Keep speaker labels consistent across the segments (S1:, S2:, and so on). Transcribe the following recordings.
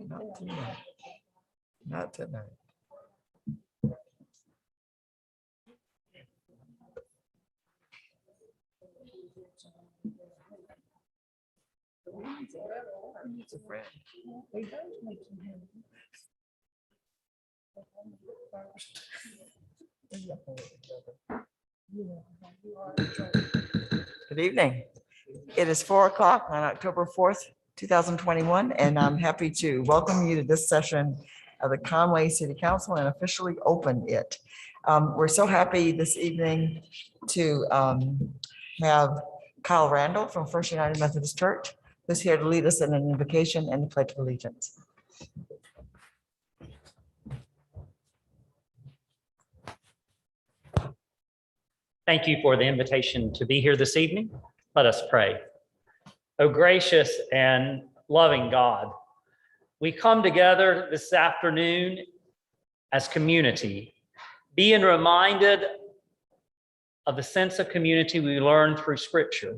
S1: Not tonight. Not tonight. It's a friend. Good evening. It is 4 o'clock on October 4th, 2021, and I'm happy to welcome you to this session of the Conway City Council and officially open it. We're so happy this evening to have Kyle Randall from First United Methodist Church, who's here to lead us in an invocation and the Pledge of Allegiance.
S2: Thank you for the invitation to be here this evening. Let us pray. Oh, gracious and loving God, we come together this afternoon as community, being reminded of the sense of community we learned through Scripture,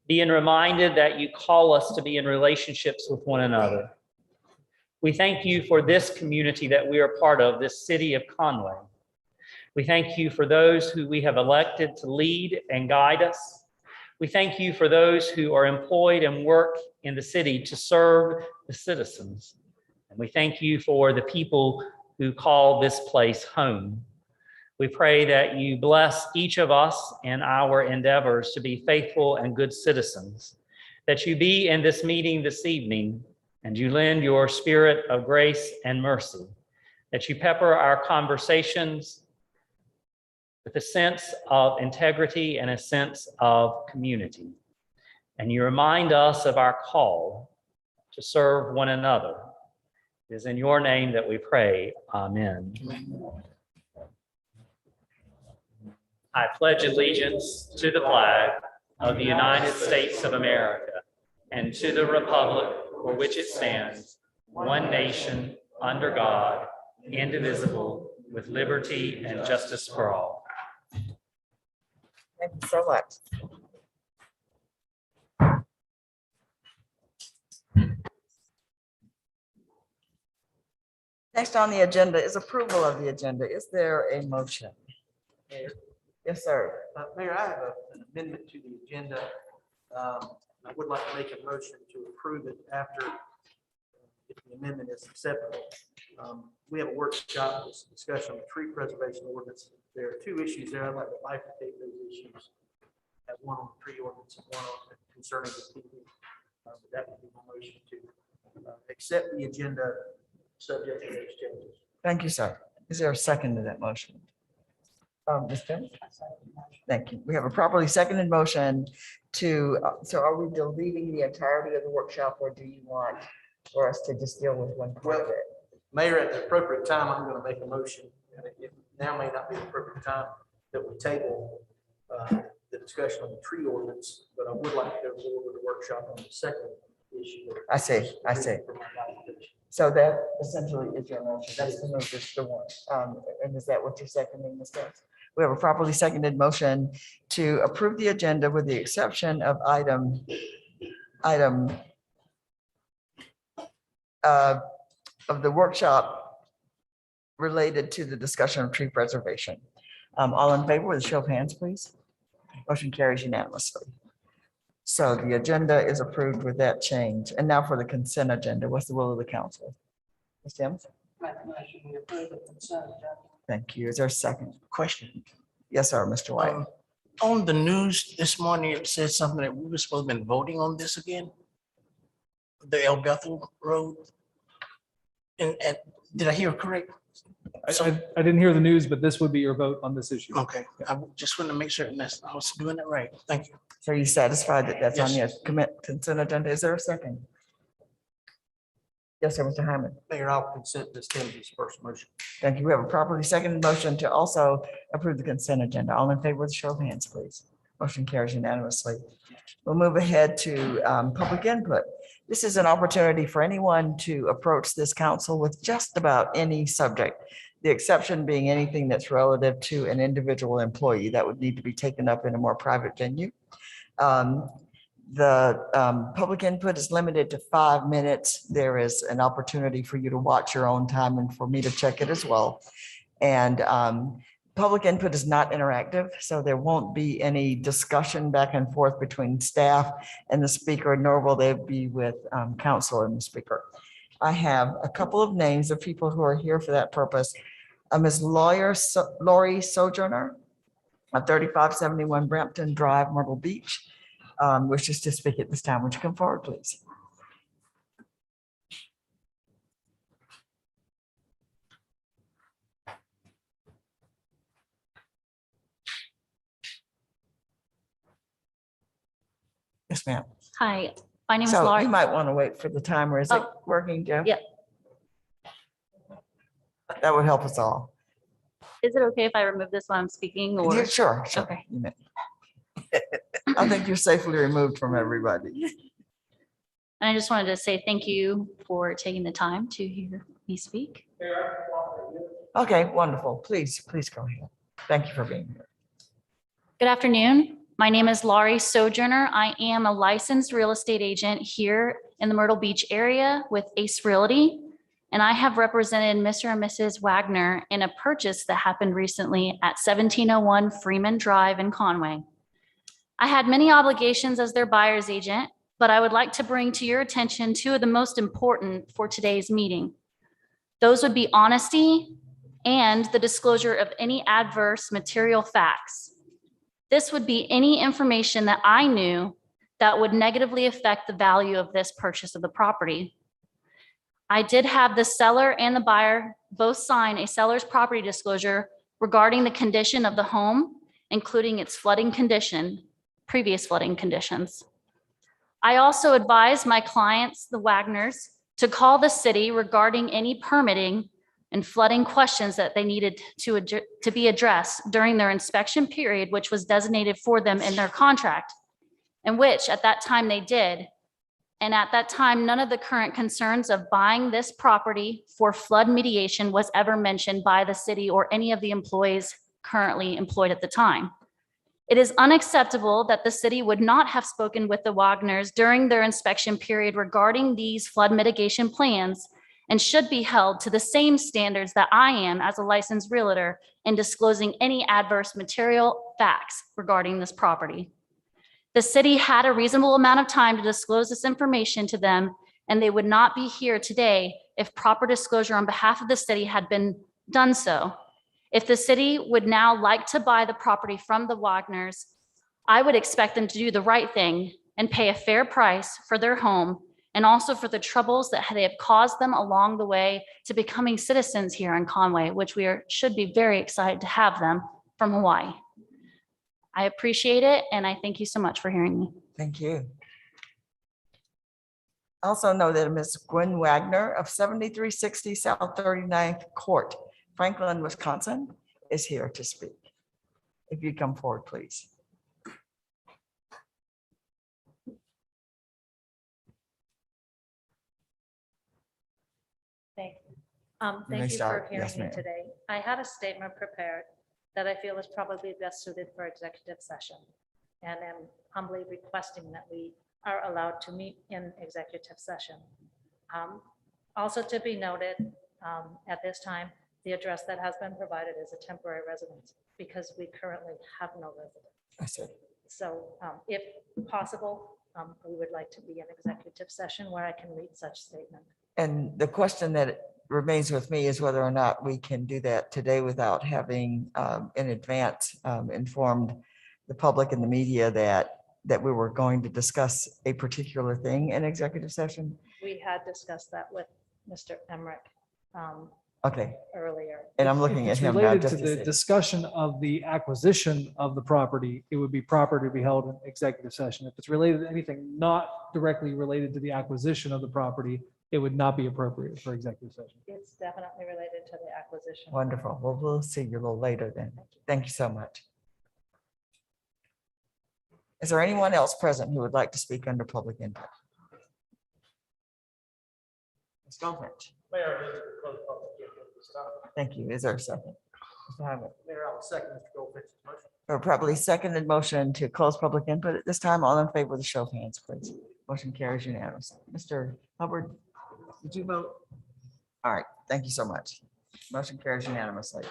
S2: being reminded that you call us to be in relationships with one another. We thank you for this community that we are part of, this city of Conway. We thank you for those who we have elected to lead and guide us. We thank you for those who are employed and work in the city to serve the citizens. And we thank you for the people who call this place home. We pray that you bless each of us in our endeavors to be faithful and good citizens, that you be in this meeting this evening and you lend your spirit of grace and mercy, that you pepper our conversations with a sense of integrity and a sense of community. And you remind us of our call to serve one another. It is in your name that we pray. Amen. I pledge allegiance to the flag of the United States of America and to the republic for which it stands, one nation, under God, indivisible, with liberty and justice for all.
S1: Thank you so much. Next on the agenda is approval of the agenda. Is there a motion?
S3: Mayor,
S1: Yes, sir.
S3: Mayor, I have an amendment to the agenda. I would like to make a motion to approve it after, if the amendment is acceptable. We have a workshop, this discussion on the tree preservation ordinance. There are two issues there. I'd like to bifurcate those issues. Have one on the tree ordinance and one on concerning the people. But that would be my motion to accept the agenda subject to those changes.
S1: Thank you, sir. Is there a second to that motion? Ms. Jones? Thank you. We have a properly seconded motion to, so are we deleting the entirety of the workshop, or do you want for us to just deal with one part of it?
S3: Mayor, at the appropriate time, I'm going to make a motion, and it now may not be the appropriate time that we table the discussion on the tree ordinance, but I would like to go forward with the workshop on the second issue.
S1: I see, I see. So that essentially is your motion. That's the move, just the one. And is that what you're seconding, Ms. Jones? We have a properly seconded motion to approve the agenda with the exception of item of the workshop related to the discussion of tree preservation. All in favor with a show of hands, please. Motion carries unanimously. So the agenda is approved with that change. And now for the consent agenda, what's the will of the council? Ms. Timms? Thank you. Is there a second?
S4: Question.
S1: Yes, sir, Mr. White.
S4: On the news this morning, it said something that we were supposed to be voting on this again. The El Bethel Road. And did I hear correct?
S5: I didn't hear the news, but this would be your vote on this issue.
S4: Okay, I just want to make sure that I was doing it right. Thank you.
S1: So are you satisfied that that's on your consent agenda? Is there a second? Yes, sir, Mr. Hyman.
S3: Mayor, I'll consent this Timothy's first motion.
S1: Thank you. We have a properly seconded motion to also approve the consent agenda. All in favor with a show of hands, please. Motion carries unanimously. We'll move ahead to public input. This is an opportunity for anyone to approach this council with just about any subject. The exception being anything that's relative to an individual employee that would need to be taken up in a more private venue. The public input is limited to 5 minutes. There is an opportunity for you to watch your own time and for me to check it as well. And public input is not interactive, so there won't be any discussion back and forth between staff and the speaker, nor will there be with council and the speaker. I have a couple of names of people who are here for that purpose. Ms. Laurie Sojourner of 3571 Brampton Drive, Myrtle Beach, wishes to speak at this time. Would you come forward, please? Yes, ma'am.
S6: Hi, my name is
S1: So
S6: Laurie.
S1: you might want to wait for the timer. Is it
S6: Oh.
S1: working, Joe?
S6: Yep.
S1: That would help us all.
S6: Is it okay if I remove this while I'm speaking or?
S1: Yeah, sure, sure.
S6: Okay.
S1: You may. I think you're safely removed from everybody.
S6: And I just wanted to say thank you for taking the time to hear me speak.
S1: Okay, wonderful. Please go ahead. Thank you for being here.
S6: Good afternoon. My name is Laurie Sojourner. I am a licensed real estate agent here in the Myrtle Beach area with Ace Realty. And I have represented Mr. and Mrs. Wagner in a purchase that happened recently at 1701 Freeman Drive in Conway. I had many obligations as their buyer's agent, but I would like to bring to your attention two of the most important for today's meeting. Those would be honesty and the disclosure of any adverse material facts. This would be any information that I knew that would negatively affect the value of this purchase of the property. I did have the seller and the buyer both sign a seller's property disclosure regarding the condition of the home, including its flooding condition, previous flooding conditions. I also advised my clients, the Wagners, to call the city regarding any permitting and flooding questions that they needed to be addressed during their inspection period, which was designated for them in their contract, and which at that time they did. And at that time, none of the current concerns of buying this property for flood mediation was ever mentioned by the city or any of the employees currently employed at the time. It is unacceptable that the city would not have spoken with the Wagners during their inspection period regarding these flood mitigation plans, and should be held to the same standards that I am as a licensed realtor in disclosing any adverse material facts regarding this property. The city had a reasonable amount of time to disclose this information to them, and they would not be here today if proper disclosure on behalf of the city had been done so. If the city would now like to buy the property from the Wagners, I would expect them to do the right thing and pay a fair price for their home and also for the troubles that they have caused them along the way to becoming citizens here in Conway, which should be very excited to have them from Hawaii. I appreciate it, and I thank you so much for hearing me.
S1: Thank you. Also know that Ms. Gwen Wagner of 7360 South 39th Court, Franklin, Wisconsin, is here to speak. If you come forward, please.
S7: Thank you.
S1: You may
S7: Thank you for
S1: start.
S7: hearing
S1: Yes,
S7: me
S1: ma'am.
S7: today. I had a statement prepared that I feel is probably best suited for executive session. And am humbly requesting that we are allowed to meet in executive session. Also to be noted, at this time, the address that has been provided is a temporary residence because we currently have no residence.
S1: I see.
S7: So if possible, we would like to be in executive session where I can read such statement.
S1: And the question that remains with me is whether or not we can do that today without having in advance informed the public and the media that we were going to discuss a particular thing in executive session.
S7: We had discussed that with Mr. Emmerich
S1: Okay,
S7: earlier.
S1: and I'm looking
S5: If
S1: at
S5: it's
S1: him now
S5: related to
S1: just to
S5: the
S1: see.
S5: discussion of the acquisition of the property, it would be proper to be held in executive session. If it's related to anything not directly related to the acquisition of the property, it would not be appropriate for executive session.
S7: It's definitely related to the acquisition.
S1: Wonderful. Well, we'll see you a little later then. Thank you so much. Is there anyone else present who would like to speak under public input? Ms. Goldfinch. Thank you. Is there a second? Mr. Hyman?
S3: Mayor, I'll second Mr. Goldfinch's motion.
S1: Or probably seconded motion to close public input at this time. All in favor with a show of hands, please. Motion carries unanimously. Mr. Hubbard, did you vote? All right, thank you so much. Motion carries unanimously.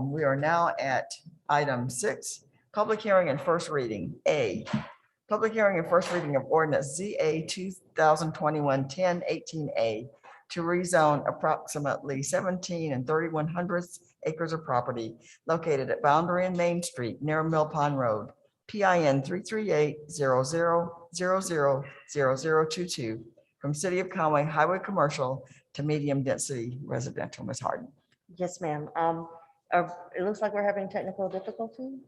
S1: We are now at item 6, public hearing and first reading. A, public hearing and first reading of ordinance ZA 2021-1018A to rezone approximately 17 3/100 acres of property located at Boundary and Main Street near Mill Pond Road, PIN 338-00000022 from City of Conway Highway Commercial to medium density residential. Ms. Harden.
S8: Yes, ma'am. It looks like we're having technical difficulty.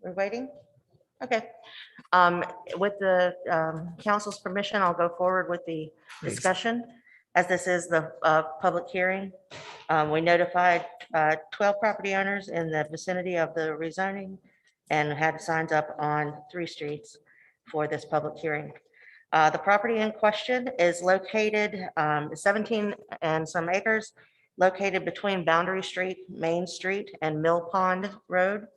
S8: We're waiting. Okay. With the council's permission, I'll go forward with the
S1: Please.
S8: discussion. As this is the public hearing, we notified 12 property owners in the vicinity of the rezoning and had signs up on 3 streets for this public hearing. The property in question is located 17 and some acres, located between Boundary Street, Main Street, and Mill Pond Road.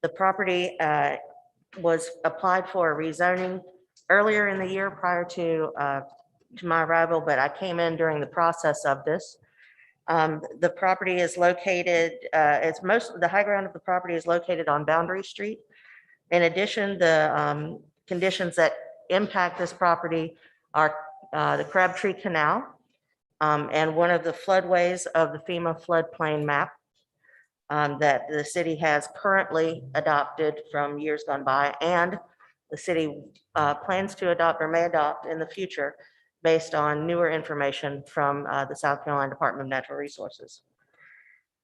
S8: The property was applied for rezoning earlier in the year prior to my arrival, but I came in during the process of this. The property is located, the high ground of the property is located on Boundary Street. In addition, the conditions that impact this property are the Crabtree Canal and one of the floodways of the FEMA floodplain map that the city has currently adopted from years gone by, and the city plans to adopt or may adopt in the future based on newer information from the South Carolina Department of Natural Resources.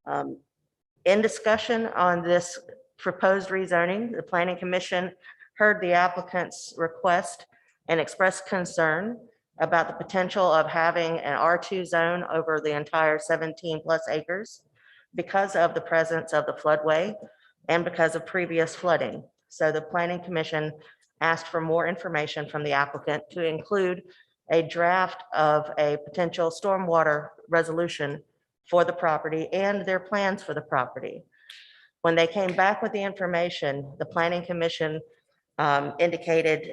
S8: In discussion on this proposed rezoning, the Planning Commission heard the applicant's request and expressed concern about the potential of having an R2 zone over the entire 17+ acres because of the presence of the floodway and because of previous flooding. So the Planning Commission asked for more information from the applicant to include a draft of a potential stormwater resolution for the property and their plans for the property. When they came back with the information, the Planning Commission indicated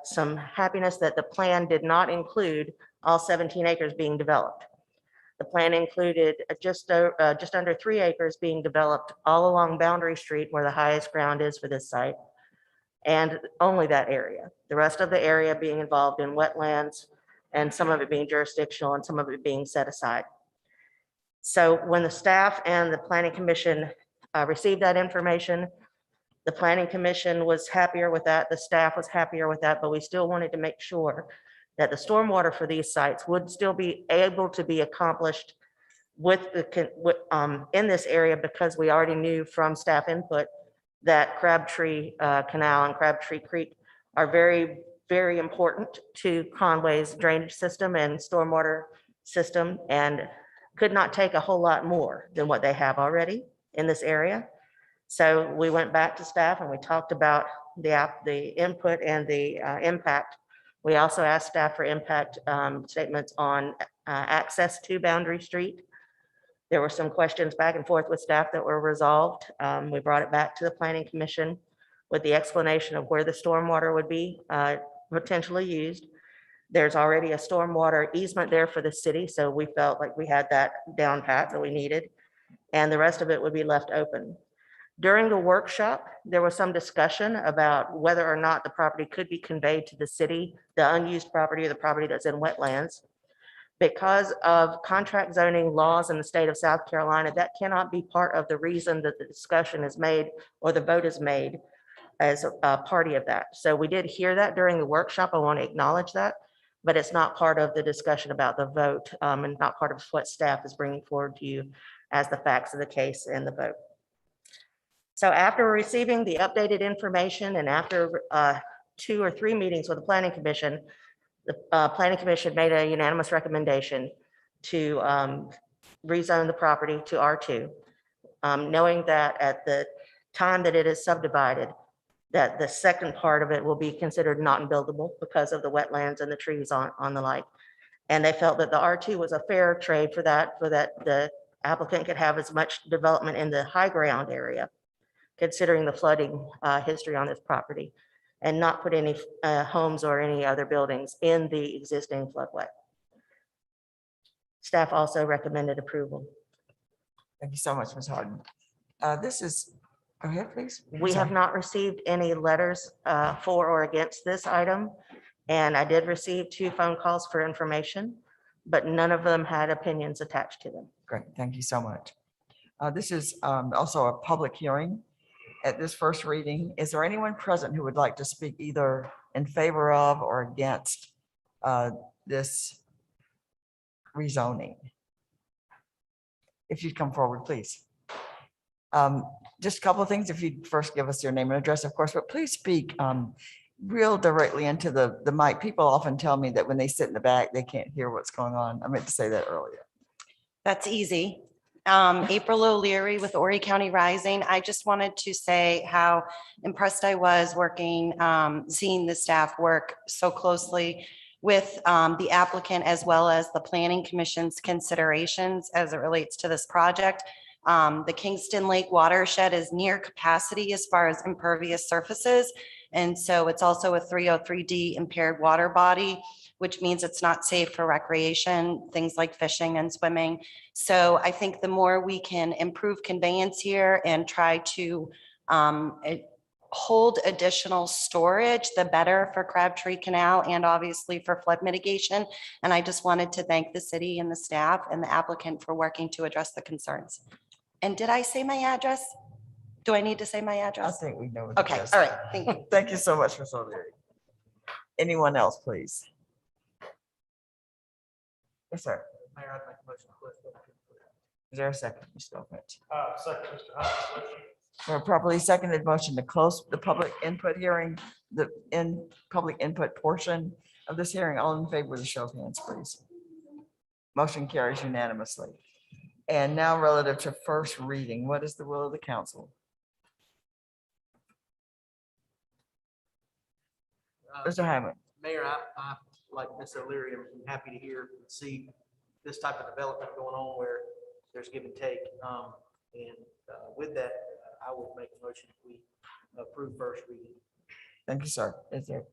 S8: some happiness that the plan did not include all 17 acres being developed. The plan included just under 3 acres being developed all along Boundary Street where the highest ground is for this site, and only that area. The rest of the area being involved in wetlands and some of it being jurisdictional and some of it being set aside. So when the staff and the planning commission received that information, the planning commission was happier with that, the staff was happier with that, but we still wanted to make sure that the stormwater for these sites would still be able to be accomplished in this area, because we already knew from staff input that Crabtree Canal and Crabtree Creek are very, very important to Conway's drainage system and stormwater system, and could not take a whole lot more than what they have already in this area. So we went back to staff and we talked about the input and the impact. We also asked staff for impact statements on access to Boundary Street. There were some questions back and forth with staff that were resolved. We brought it back to the planning commission with the explanation of where the stormwater would be potentially used. There's already a stormwater easement there for the city, so we felt like we had that down pat that we needed, and the rest of it would be left open. During the workshop, there was some discussion about whether or not the property could be conveyed to the city, the unused property or the property that's in wetlands. Because of contract zoning laws in the state of South Carolina, that cannot be part of the reason that the discussion is made or the vote is made as a party of that. So we did hear that during the workshop. I want to acknowledge that, but it's not part of the discussion about the vote and not part of what staff is bringing forward to you as the facts of the case and the vote. So after receiving the updated information and after 2 or 3 meetings with the planning commission, the planning commission made a unanimous recommendation to rezone the property to R2, knowing that at the time that it is subdivided, that the second part of it will be considered not buildable because of the wetlands and the trees on the like. And they felt that the R2 was a fair trade for that the applicant could have as much development in the high ground area, considering the flooding history on this property, and not put any homes or any other buildings in the existing floodway. Staff also recommended approval.
S1: Thank you so much, Ms. Harden. This is, go ahead, please.
S8: We have not received any letters for or against this item, and I did receive 2 phone calls for information, but none of them had opinions attached to them.
S1: Great, thank you so much. This is also a public hearing at this first reading. Is there anyone present who would like to speak either in favor of or against this rezoning? If you'd come forward, please. Just a couple of things. If you'd first give us your name and address, of course, but please speak real directly into the mic. People often tell me that when they sit in the back, they can't hear what's going on. I meant to say that earlier.
S9: That's easy. April O'Leary with Horry County Rising. I just wanted to say how impressed I was working, seeing the staff work so closely with the applicant as well as the Planning Commission's considerations as it relates to this project. The Kingston Lake watershed is near capacity as far as impervious surfaces. And so it's also a 303D impaired water body, which means it's not safe for recreation, things like fishing and swimming. So I think the more we can improve conveyance here and try to hold additional storage, the better for Crabtree Canal and obviously for flood mitigation. And I just wanted to thank the city and the staff and the applicant for working to address the concerns. And did I say my address? Do I need to say my
S1: I
S9: address?
S1: think we know.
S9: Okay, all right, thank you.
S1: Thank you so much, Ms. O'Leary. Anyone else, please? Yes, sir.
S3: Mayor, I'd make a motion to close public input.
S1: Is there a second? Mr. Elkins?
S3: Second, Mr. Hines.
S1: For a properly seconded motion to close the public input hearing, the public input portion of this hearing, all in favor with a show of hands, please. Motion carries unanimously. And now relative to first reading, what is the will of the council? Mr. Hyman.
S3: Mayor, I like Ms. O'Leary, I'm happy to hear and see this type of development going on where there's give and take. And with that, I would make a motion if we approve first reading.
S1: Thank you, sir. Is there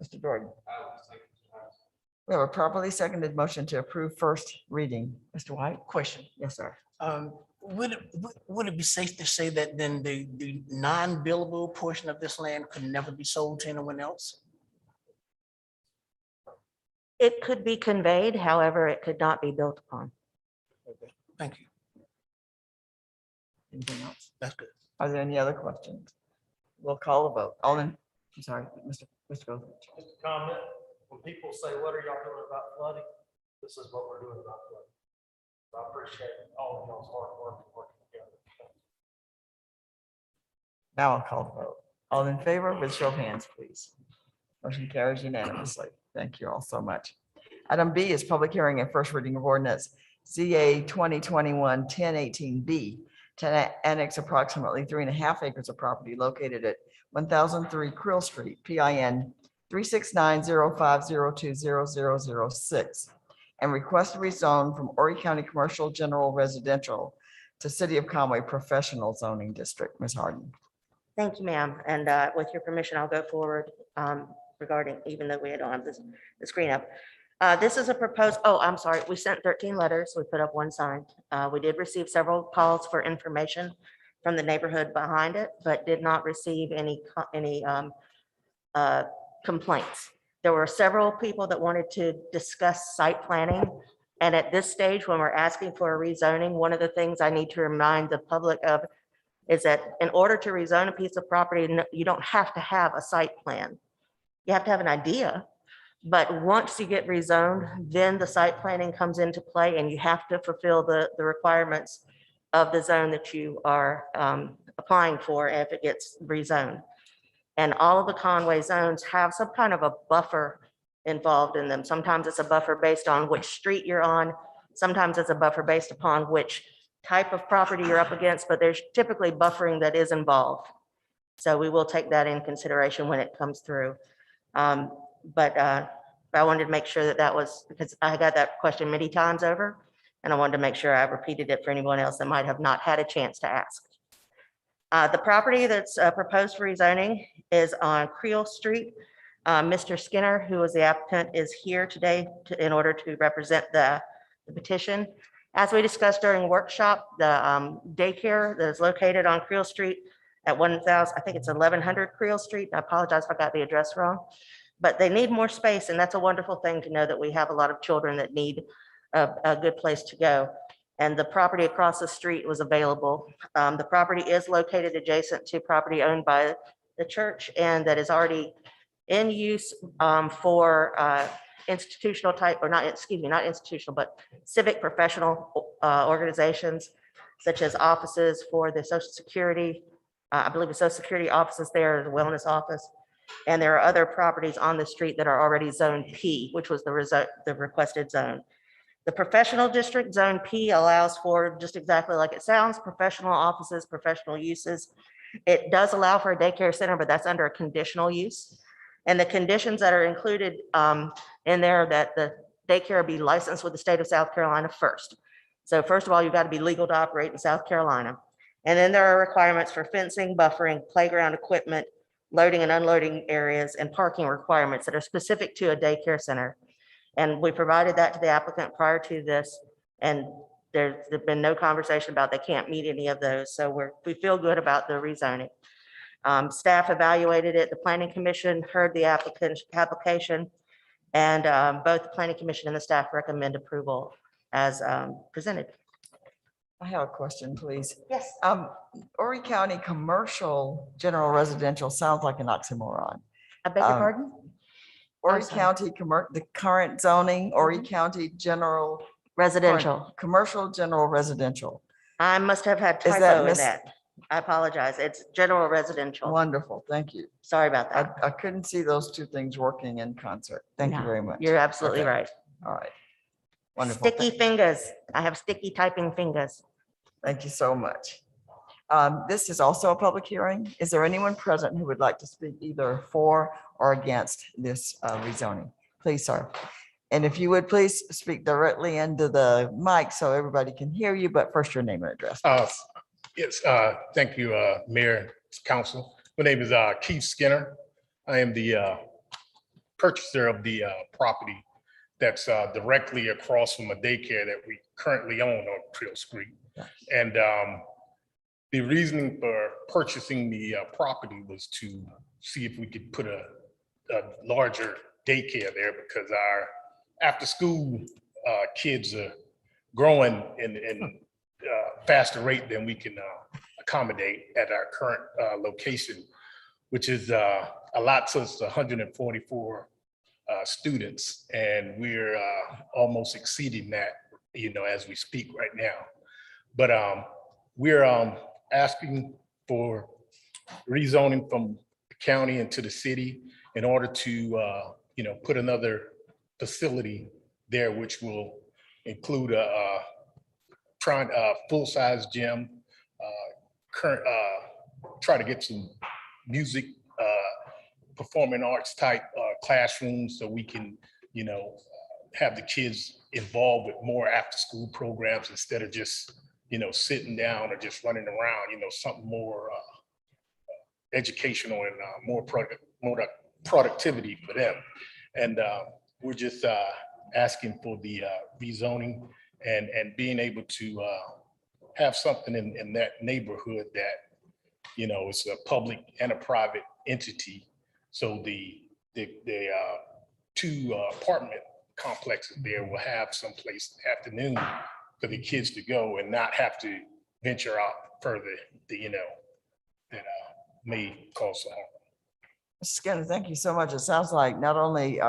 S1: Mr. Jordan? We have a properly seconded motion to approve first reading. Mr. White?
S4: Question.
S1: Yes, sir.
S4: Would it be safe to say that then the non-buildable portion of this land could never be sold to anyone else?
S8: It could be conveyed, however, it could not be built upon.
S4: Okay, thank you.
S1: Anything else?
S4: That's good.
S1: Are there any other questions? We'll call a vote. Alden, I'm sorry, Mr. Goldrich.
S3: Just a comment, when people say, what are y'all doing about flooding? This is what we're doing about flooding. I appreciate all of y'all's hard work and working together.
S1: Now I'll call the vote. All in favor with show of hands, please. Motion carries unanimously. Thank you all so much. Item B is public hearing and first reading of ordinance ZA 2021-1018B to annex approximately 3.5 acres of property located at 1003 Krill Street, PIN 36905020006, and request to rezone from Horry County Commercial General Residential to City of Conway Professional Zoning District. Ms. Harden.
S8: Thank you, ma'am. And with your permission, I'll go forward regarding, even though we don't have the screen up. This is a proposed, oh, I'm sorry, we sent 13 letters. We put up one sign. We did receive several calls for information from the neighborhood behind it, but did not receive any complaints. There were several people that wanted to discuss site planning. And at this stage, when we're asking for a rezoning, one of the things I need to remind the public of is that in order to rezone a piece of property, you don't have to have a site plan. You have to have an idea. But once you get rezoned, then the site planning comes into play and you have to fulfill the requirements of the zone that you are applying for if it gets rezoned. And all of the Conway zones have some kind of a buffer involved in them. Sometimes it's a buffer based on which street you're on. Sometimes it's a buffer based upon which type of property you're up against, but there's typically buffering that is involved. So we will take that in consideration when it comes through. But I wanted to make sure that that was, because I got that question many times over, and I wanted to make sure I repeated it for anyone else that might have not had a chance to ask. The property that's proposed for rezoning is on Creel Street. Mr. Skinner, who is the applicant, is here today in order to represent the petition. As we discussed during workshop, the daycare that is located on Creel Street at 1000, I think it's 1100 Creel Street. I apologize if I got the address wrong, but they need more space, and that's a wonderful thing to know that we have a lot of children that need a good place to go. And the property across the street was available. The property is located adjacent to property owned by the church and that is already in use for institutional type, or not, excuse me, not institutional, but civic professional organizations, such as offices for the Social Security. I believe the Social Security offices there, the wellness office. And there are other properties on the street that are already zone P, which was the requested zone. The professional district, zone P, allows for just exactly like it sounds, professional offices, professional uses. It does allow for a daycare center, but that's under a conditional use. And the conditions that are included in there, that the daycare be licensed with the state of South Carolina first. So first of all, you've got to be legal to operate in South Carolina. And then there are requirements for fencing, buffering, playground equipment, loading and unloading areas, and parking requirements that are specific to a daycare center. And we provided that to the applicant prior to this, and there's been no conversation about they can't meet any of those. So we feel good about the rezoning. Staff evaluated it. The Planning Commission heard the application, and both the Planning Commission and the staff recommend approval as presented.
S1: I have a question, please.
S8: Yes.
S1: Horry County Commercial General Residential sounds like an oxymoron.
S8: I beg your pardon?
S1: Horry
S8: sorry.
S1: County, the current zoning, Horry County General.
S8: Residential.
S1: Commercial General Residential.
S8: I must have had
S1: Is that
S8: typo in
S1: miss-
S8: that. I apologize. It's general residential.
S1: Wonderful, thank you.
S8: Sorry about that.
S1: I couldn't see those two things working in concert. Thank you
S8: No,
S1: very much.
S8: You're absolutely
S1: Okay.
S8: right.
S1: All right. Wonderful.
S8: Sticky fingers. I have sticky typing fingers.
S1: Thank you so much. This is also a public hearing. Is there anyone present who would like to speak either for or against this rezoning? Please, sir. And if you would please speak directly into the mic so everybody can hear you, but first your name and address. please.
S10: Yes, thank you, Mayor, Council. My name is Keith Skinner. I am the purchaser of the property that's directly across from a daycare that we currently own on Trail Street. And the reasoning for purchasing the property was to see if we could put a larger daycare there, because our after-school kids are growing in faster rate than we can accommodate at our current location, which is a lot. So it's 144 students, and we're almost exceeding that, as we speak right now. But we're asking for rezoning from the county into the city in order to, put another facility there, which will include a full-size gym, try to get some music, performing arts type classrooms, so we can, have the kids involved with more after-school programs instead of just, sitting down or just running around, something more educational and more productivity for them. And we're just asking for the rezoning and being able to have something in that neighborhood that, it's a public and a private entity. So the two apartment complexes there will have some place in the afternoon for the kids to go and not have to venture out further, that may cause some harm.
S1: Skinner, thank you so much. It sounds like not only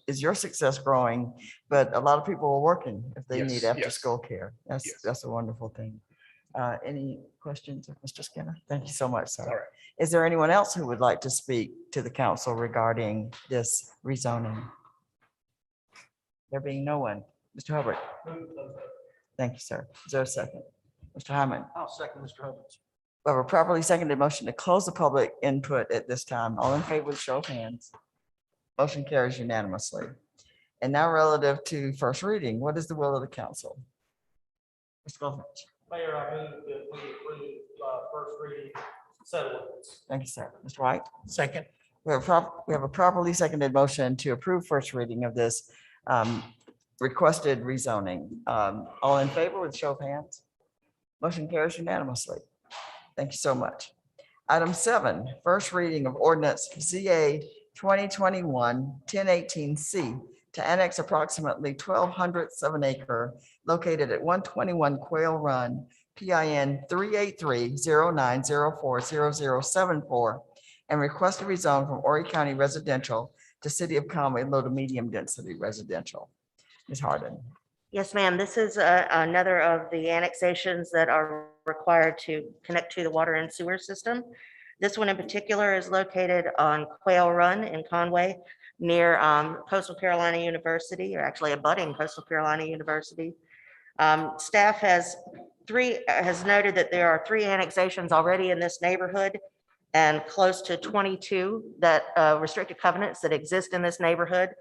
S1: is your success growing, but a lot of people are working if they need
S10: Yes,
S1: after-school care.
S10: yes.
S1: That's a wonderful thing. Any questions of Mr. Skinner? Thank you so much, sir.
S10: All right.
S1: Is there anyone else who would like to speak to the council regarding this rezoning? There being no one. Mr. Hubbard? Thank you, sir. Is there a second? Mr. Hyman?
S3: I'll second Mr. Hubbard's.
S1: We have a properly seconded motion to close the public input at this time. All in favor, with show of hands. Motion carries unanimously. And now relative to first reading, what is the will of the council? Mr. Goldfinch.
S3: Mayor, I move that we approve first reading settlements.
S1: Thank you, sir. Mr. White?
S4: Second.
S1: We have a properly seconded motion to approve first reading of this requested rezoning. All in favor, with show of hands. Motion carries unanimously. Thank you so much. Item 7, first reading of ordinance ZA 2021-1018C to annex approximately 1,207 acre located at 121 Quail Run, PIN 383-0904-0074, and request to rezone from Horry County residential to City of Conway low to medium density residential. Ms. Harden.
S8: Yes, ma'am. This is another of the annexations that are required to connect to the water and sewer system. This one in particular is located on Quail Run in Conway, near Coastal Carolina University, or actually abutting Coastal Carolina University. Staff has noted that there are 3 annexations already in this neighborhood and close to 22 that restricted covenants that exist in this neighborhood.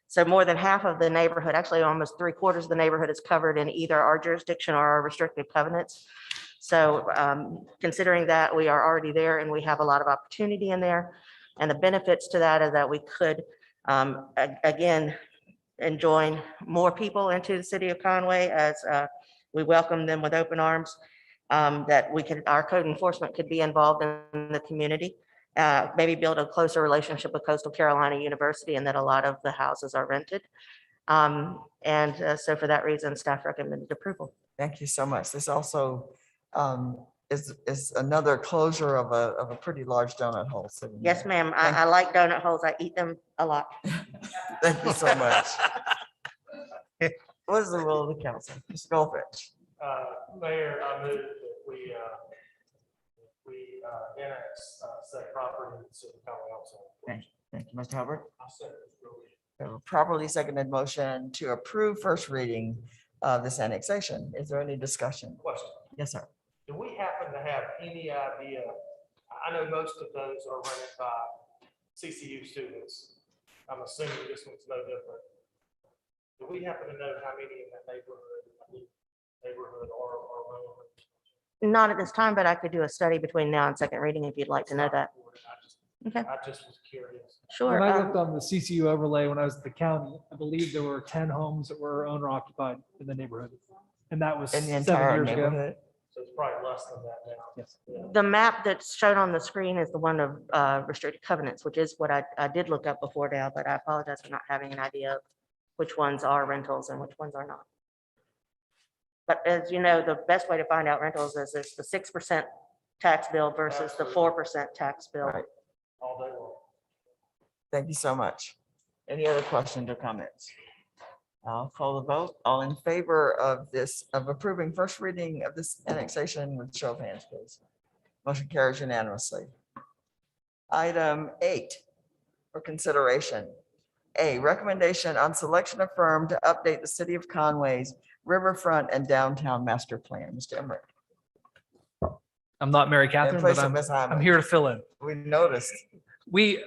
S8: So more than half of the neighborhood, actually almost 3/4 of the neighborhood, is covered in either our jurisdiction or our restricted covenants. So considering that we are already there and we have a lot of opportunity in there, and the benefits to that is that we could, again, enjoin more people into the city of Conway as we welcome them with open arms, that our code enforcement could be involved in the community. Maybe build a closer relationship with Coastal Carolina University, and that a lot of the houses are rented. So for that reason, staff recommended approval.
S1: Thank you so much. This also is another closure of a pretty large donut hole. sitting
S8: Yes,
S1: there.
S8: ma'am. I like donut holes. I eat them a lot.
S1: Thank you so much. What is the will of the council? Mr. Goldfinch.
S3: Mayor, I move that we annex said property in the city of Conway also.
S1: Thank you, Mr. Hubbard.
S3: I'll second this real quick.
S1: We have a properly seconded motion to approve first reading of this annexation. Is there any discussion?
S3: Question.
S1: Yes, sir.
S3: Do we happen to have any idea? I know most of those are rented by CCU students. I'm assuming this one's no different. Do we happen to know how many in that neighborhood are rented?
S8: Not at this time, but I could do a study between now and second reading if you'd like to know that.
S3: I just was curious.
S8: Sure.
S5: When I looked on the CCU overlay when I was at the county, I believe there were 10 homes that were owner occupied in the neighborhood. And that was
S1: In the
S5: 7
S1: entire
S5: years ago.
S1: neighborhood?
S3: So it's probably less than that now.
S5: Yes.
S8: The map that's shown on the screen is the one of restricted covenants, which is what I did look up before, Dale, but I apologize for not having an idea of which ones are rentals and which ones are not. But as you know, the best way to find out rentals is the 6% tax bill versus the 4% tax bill.
S1: Right.
S3: All day long.
S1: Thank you so much. Any other questions or comments? I'll call the vote. All in favor of this, of approving first reading of this annexation with show of hands, please. Motion carries unanimously. Item 8 for consideration. A, recommendation on selection of firm to update the city of Conway's riverfront and downtown master plan. Mr. Emmerich.
S5: I'm not Mary
S1: In
S5: Catherine,
S1: place
S5: but
S1: of Ms.
S5: I'm
S1: Hyman.
S5: here to fill in.
S1: We noticed.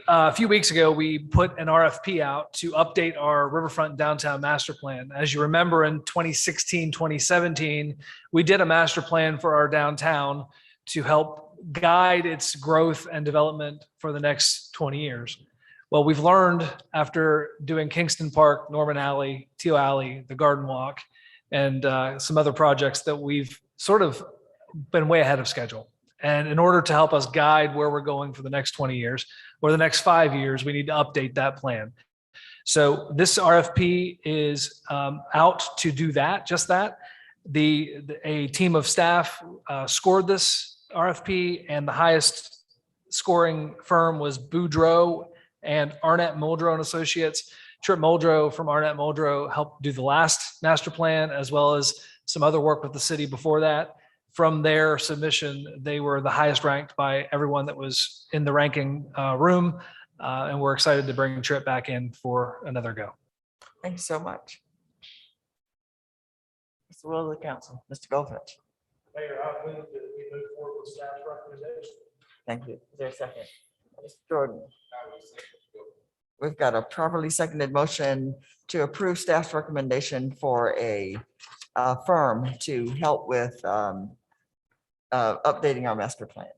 S5: A few weeks ago, we put an RFP out to update our riverfront downtown master plan. As you remember, in 2016, 2017, we did a master plan for our downtown to help guide its growth and development for the next 20 years. Well, we've learned after doing Kingston Park, Norman Alley, Teal Alley, the Garden Walk, and some other projects that we've sort of been way ahead of schedule. And in order to help us guide where we're going for the next 20 years or the next 5 years, we need to update that plan. So this RFP is out to do that, just that. A team of staff scored this RFP, and the highest scoring firm was Boudreaux and Arnett Muldrow and Associates. Trip Muldrow from Arnett Muldrow helped do the last master plan, as well as some other work with the city before that. From their submission, they were the highest ranked by everyone that was in the ranking room. And we're excited to bring Trip back in for another go.
S1: Thank you so much. It's the will of the council. Mr. Goldfinch.
S3: Mayor, I move that we move forward with staff's recommendation.
S1: Thank you. Is there a second? Mr. Jordan. We've got a properly seconded motion to approve staff's recommendation for a firm to help with updating our master plan.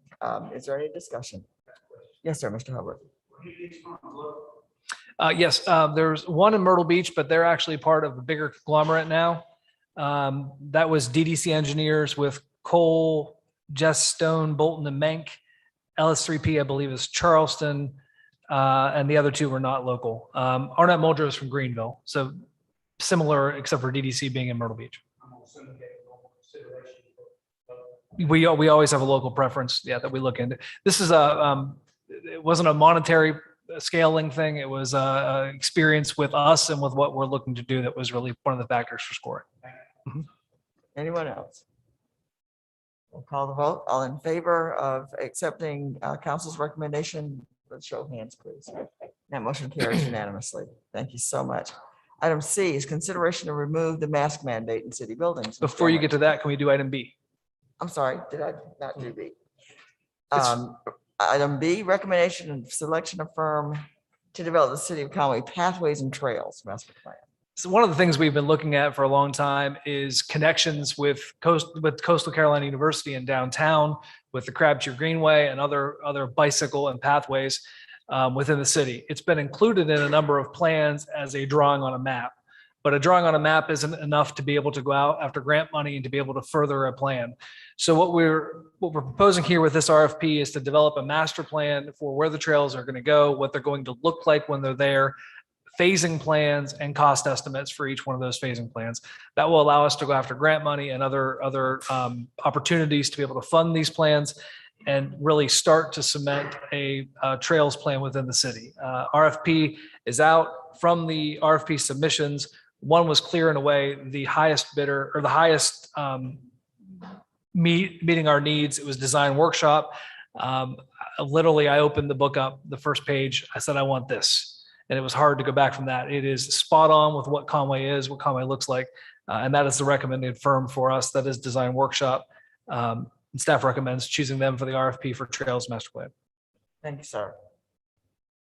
S1: Is there any discussion? Yes, sir, Mr. Hubbard.
S5: Yes, there's one in Myrtle Beach, but they're actually part of a bigger conglomerate now. That was DDC Engineers with Cole, Jess Stone, Bolton and Menk. LS3P, I believe, is Charleston, and the other two were not local. Arnett Muldrow is from Greenville, so similar except for DDC being in Myrtle Beach. We always have a local preference, yeah, that we look into. This is it wasn't a monetary scaling thing. It was a experience with us and with what we're looking to do that was really one of the factors for scoring.
S1: Anyone else? We'll call the vote. All in favor of accepting council's recommendation, let's show of hands, please. That motion carries unanimously. Thank you so much. Item C is consideration to remove the mask mandate in city buildings. Mr.
S5: Before you
S1: Emmerich.
S5: get to that, can we do item B?
S1: I'm sorry, did I not do B? Item B, recommendation and selection of firm to develop the city of Conway pathways and trails master plan.
S5: So one of the things we've been looking at for a long time is connections with Coastal Carolina University in downtown, with the Crabtree Greenway and other bicycle and pathways within the city. It's been included in a number of plans as a drawing on a map, but a drawing on a map isn't enough to be able to go out after grant money and to be able to further a plan. So what we're proposing here with this RFP is to develop a master plan for where the trails are going to go, what they're going to look like when they're there, phasing plans and cost estimates for each one of those phasing plans. That will allow us to go after grant money and other opportunities to be able to fund these plans and really start to cement a trails plan within the city. RFP is out. From the RFP submissions, one was clear in a way, the highest bidder or the highest meeting our needs. It was design workshop. Literally, I opened the book up, the first page. I said, I want this. And it was hard to go back from that. It is spot on with what Conway is, what Conway looks like. And that is the recommended firm for us. That is Design Workshop. And staff recommends choosing them for the RFP for Trails Master Plan.
S1: Thank you, sir.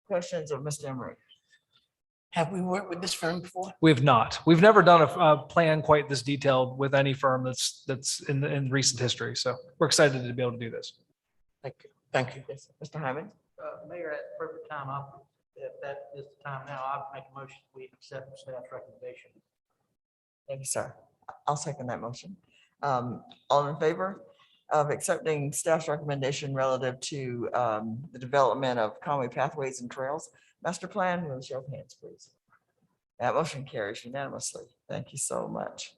S1: Questions of Mr. Emmerich?
S4: Have we worked with this firm before?
S5: We have not. We've never done a plan quite this detailed with any firm that's in recent history. So we're excited to be able to do this.
S4: Thank you. Thank you.
S1: Yes, Mr. Hyman?
S3: Mayor, at the appropriate time, if that is the time now, I'll make a motion, we accept the staff's recommendation.
S1: Thank you, sir. I'll second that motion. All in favor of accepting staff's recommendation relative to the development of Conway Pathways and Trails Master Plan, with a show of hands, please. That motion carries unanimously. Thank you so much.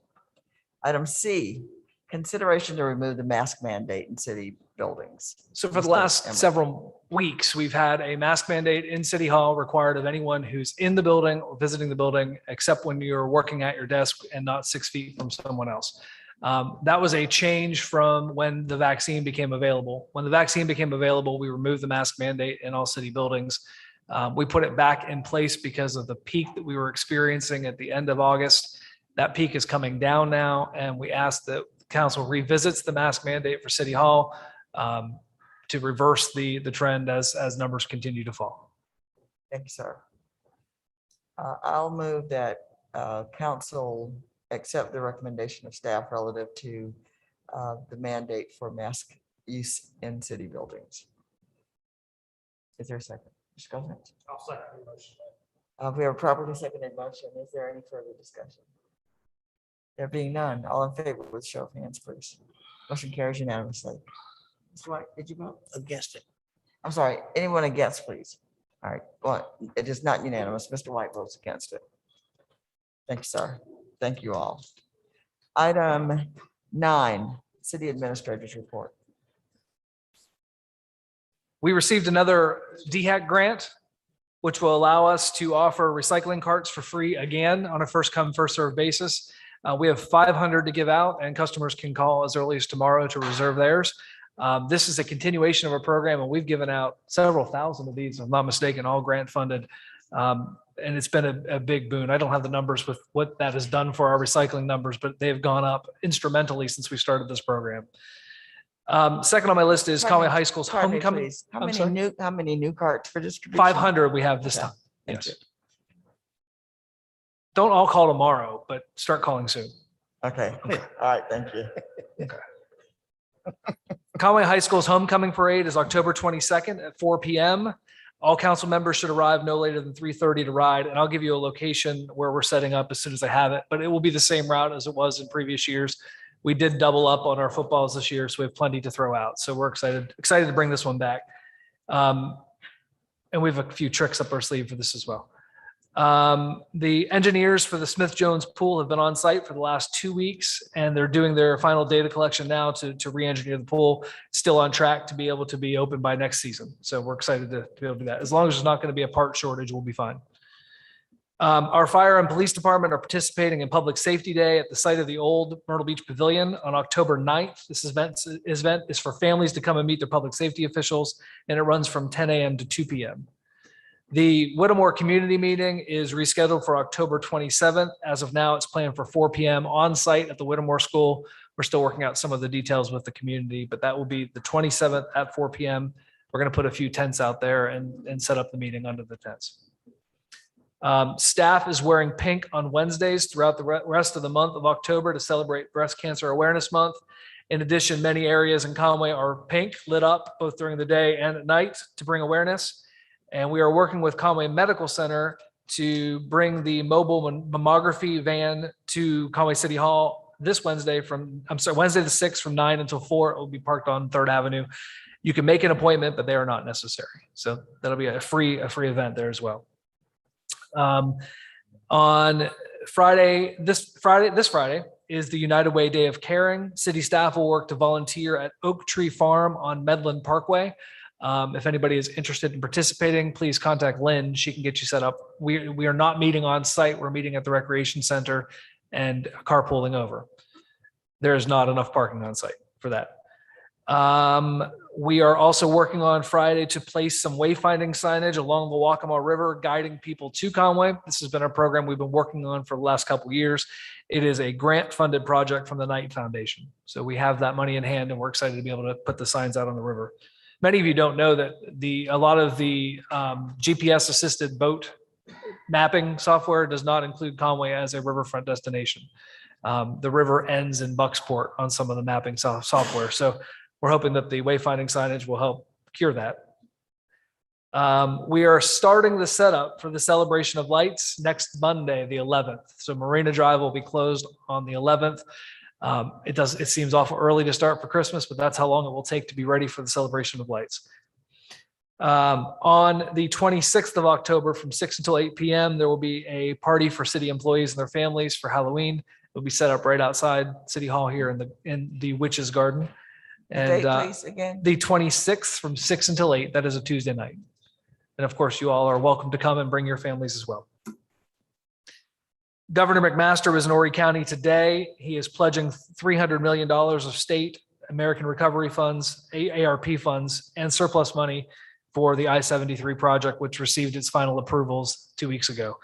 S1: Item C, consideration to remove the mask mandate in city buildings.
S5: So for the
S1: Mr.
S5: last
S1: Emmett.
S5: several weeks, we've had a mask mandate in City Hall required of anyone who's in the building or visiting the building, except when you're working at your desk and not 6 feet from someone else. That was a change from when the vaccine became available. When the vaccine became available, we removed the mask mandate in all city buildings. We put it back in place because of the peak that we were experiencing at the end of August. That peak is coming down now, and we asked that council revisits the mask mandate for City Hall to reverse the trend as numbers continue to fall.
S1: Thank you, sir. I'll move that council accept the recommendation of staff relative to the mandate for mask use in city buildings. Is there a second? Mr. Goldman?
S3: I'll second the motion.
S1: We have a properly seconded motion. Is there any further discussion? There being none, all in favor with show of hands, please. Motion carries unanimously. Mr. White, did you vote?
S4: Against it.
S1: I'm sorry, anyone against, please? All right, well, it is not unanimous. Mr. White votes against it. Thank you, sir. Thank you all. Item 9, city administrator's report.
S5: We received another DHAC grant, which will allow us to offer recycling carts for free again on a first come, first served basis. We have 500 to give out, and customers can call as early as tomorrow to reserve theirs. This is a continuation of a program, and we've given out several thousand of these, if I'm not mistaken, all grant funded. And it's been a big boon. I don't have the numbers with what that has done for our recycling numbers, but they've gone up instrumentally since we started this program. Second on my list is Conway High School's
S1: Pardon me,
S5: homecoming.
S1: please. How
S5: I'm
S1: many
S5: sorry?
S1: how many new carts for distribution?
S5: 500 we have this
S1: Okay,
S5: time.
S1: thank
S5: Yes. Don't all call tomorrow, but start calling soon.
S1: Okay, all right, thank you.
S5: Conway High School's homecoming parade is October 22nd at 4 p.m. All council members should arrive no later than 3:30 to ride, and I'll give you a location where we're setting up as soon as I have it, but it will be the same route as it was in previous years. We did double up on our footballs this year, so we have plenty to throw out. So we're excited to bring this one back. And we have a few tricks up our sleeve for this as well. The engineers for the Smith Jones pool have been on site for the last 2 weeks, and they're doing their final data collection now to re-engineer the pool. Still on track to be able to be open by next season. So we're excited to be able to do that. As long as there's not going to be a part shortage, we'll be fine. Our fire and police department are participating in Public Safety Day at the site of the old Myrtle Beach Pavilion on October 9th. This event is for families to come and meet their public safety officials, and it runs from 10 a.m. to 2 p.m. The Whittemore Community Meeting is rescheduled for October 27th. As of now, it's planned for 4 p.m. on site at the Whittemore School. We're still working out some of the details with the community, but that will be the 27th at 4 p.m. We're going to put a few tents out there and set up the meeting under the tents. Staff is wearing pink on Wednesdays throughout the rest of the month of October to celebrate Breast Cancer Awareness Month. In addition, many areas in Conway are pink, lit up both during the day and at night to bring awareness. And we are working with Conway Medical Center to bring the mobile mammography van to Conway City Hall this Wednesday Wednesday the 6th from 9 until 4. It will be parked on 3rd Avenue. You can make an appointment, but they are not necessary. So that'll be a free event there as well. On Friday, this Friday is the United Way Day of Caring. City staff will work to volunteer at Oak Tree Farm on Medland Parkway. If anybody is interested in participating, please contact Lynn. She can get you set up. We are not meeting on site. We're meeting at the recreation center and carpooling over. There is not enough parking on site for that. We are also working on Friday to place some wayfinding signage along the Waccamaw River, guiding people to Conway. This has been a program we've been working on for the last couple of years. It is a grant-funded project from the Knight Foundation. So we have that money in hand, and we're excited to be able to put the signs out on the river. Many of you don't know that a lot of the GPS-assisted boat mapping software does not include Conway as a riverfront destination. The river ends in Bucksport on some of the mapping software. So we're hoping that the wayfinding signage will help cure that. We are starting the setup for the celebration of lights next Monday, the 11th. So Marina Drive will be closed on the 11th. It seems awful early to start for Christmas, but that's how long it will take to be ready for the celebration of lights. On the 26th of October from 6 until 8 p.m., there will be a party for city employees and their families for Halloween. It'll be set up right outside City Hall here in the Witch's Garden. And
S1: Date, please, again.
S5: the 26th from 6 until 8, that is a Tuesday night. And of course, you all are welcome to come and bring your families as well. Governor McMaster was in Horry County today. He is pledging $300 million of state American Recovery Funds, ARP funds, and surplus money for the I-73 project, which received its final approvals 2 weeks ago.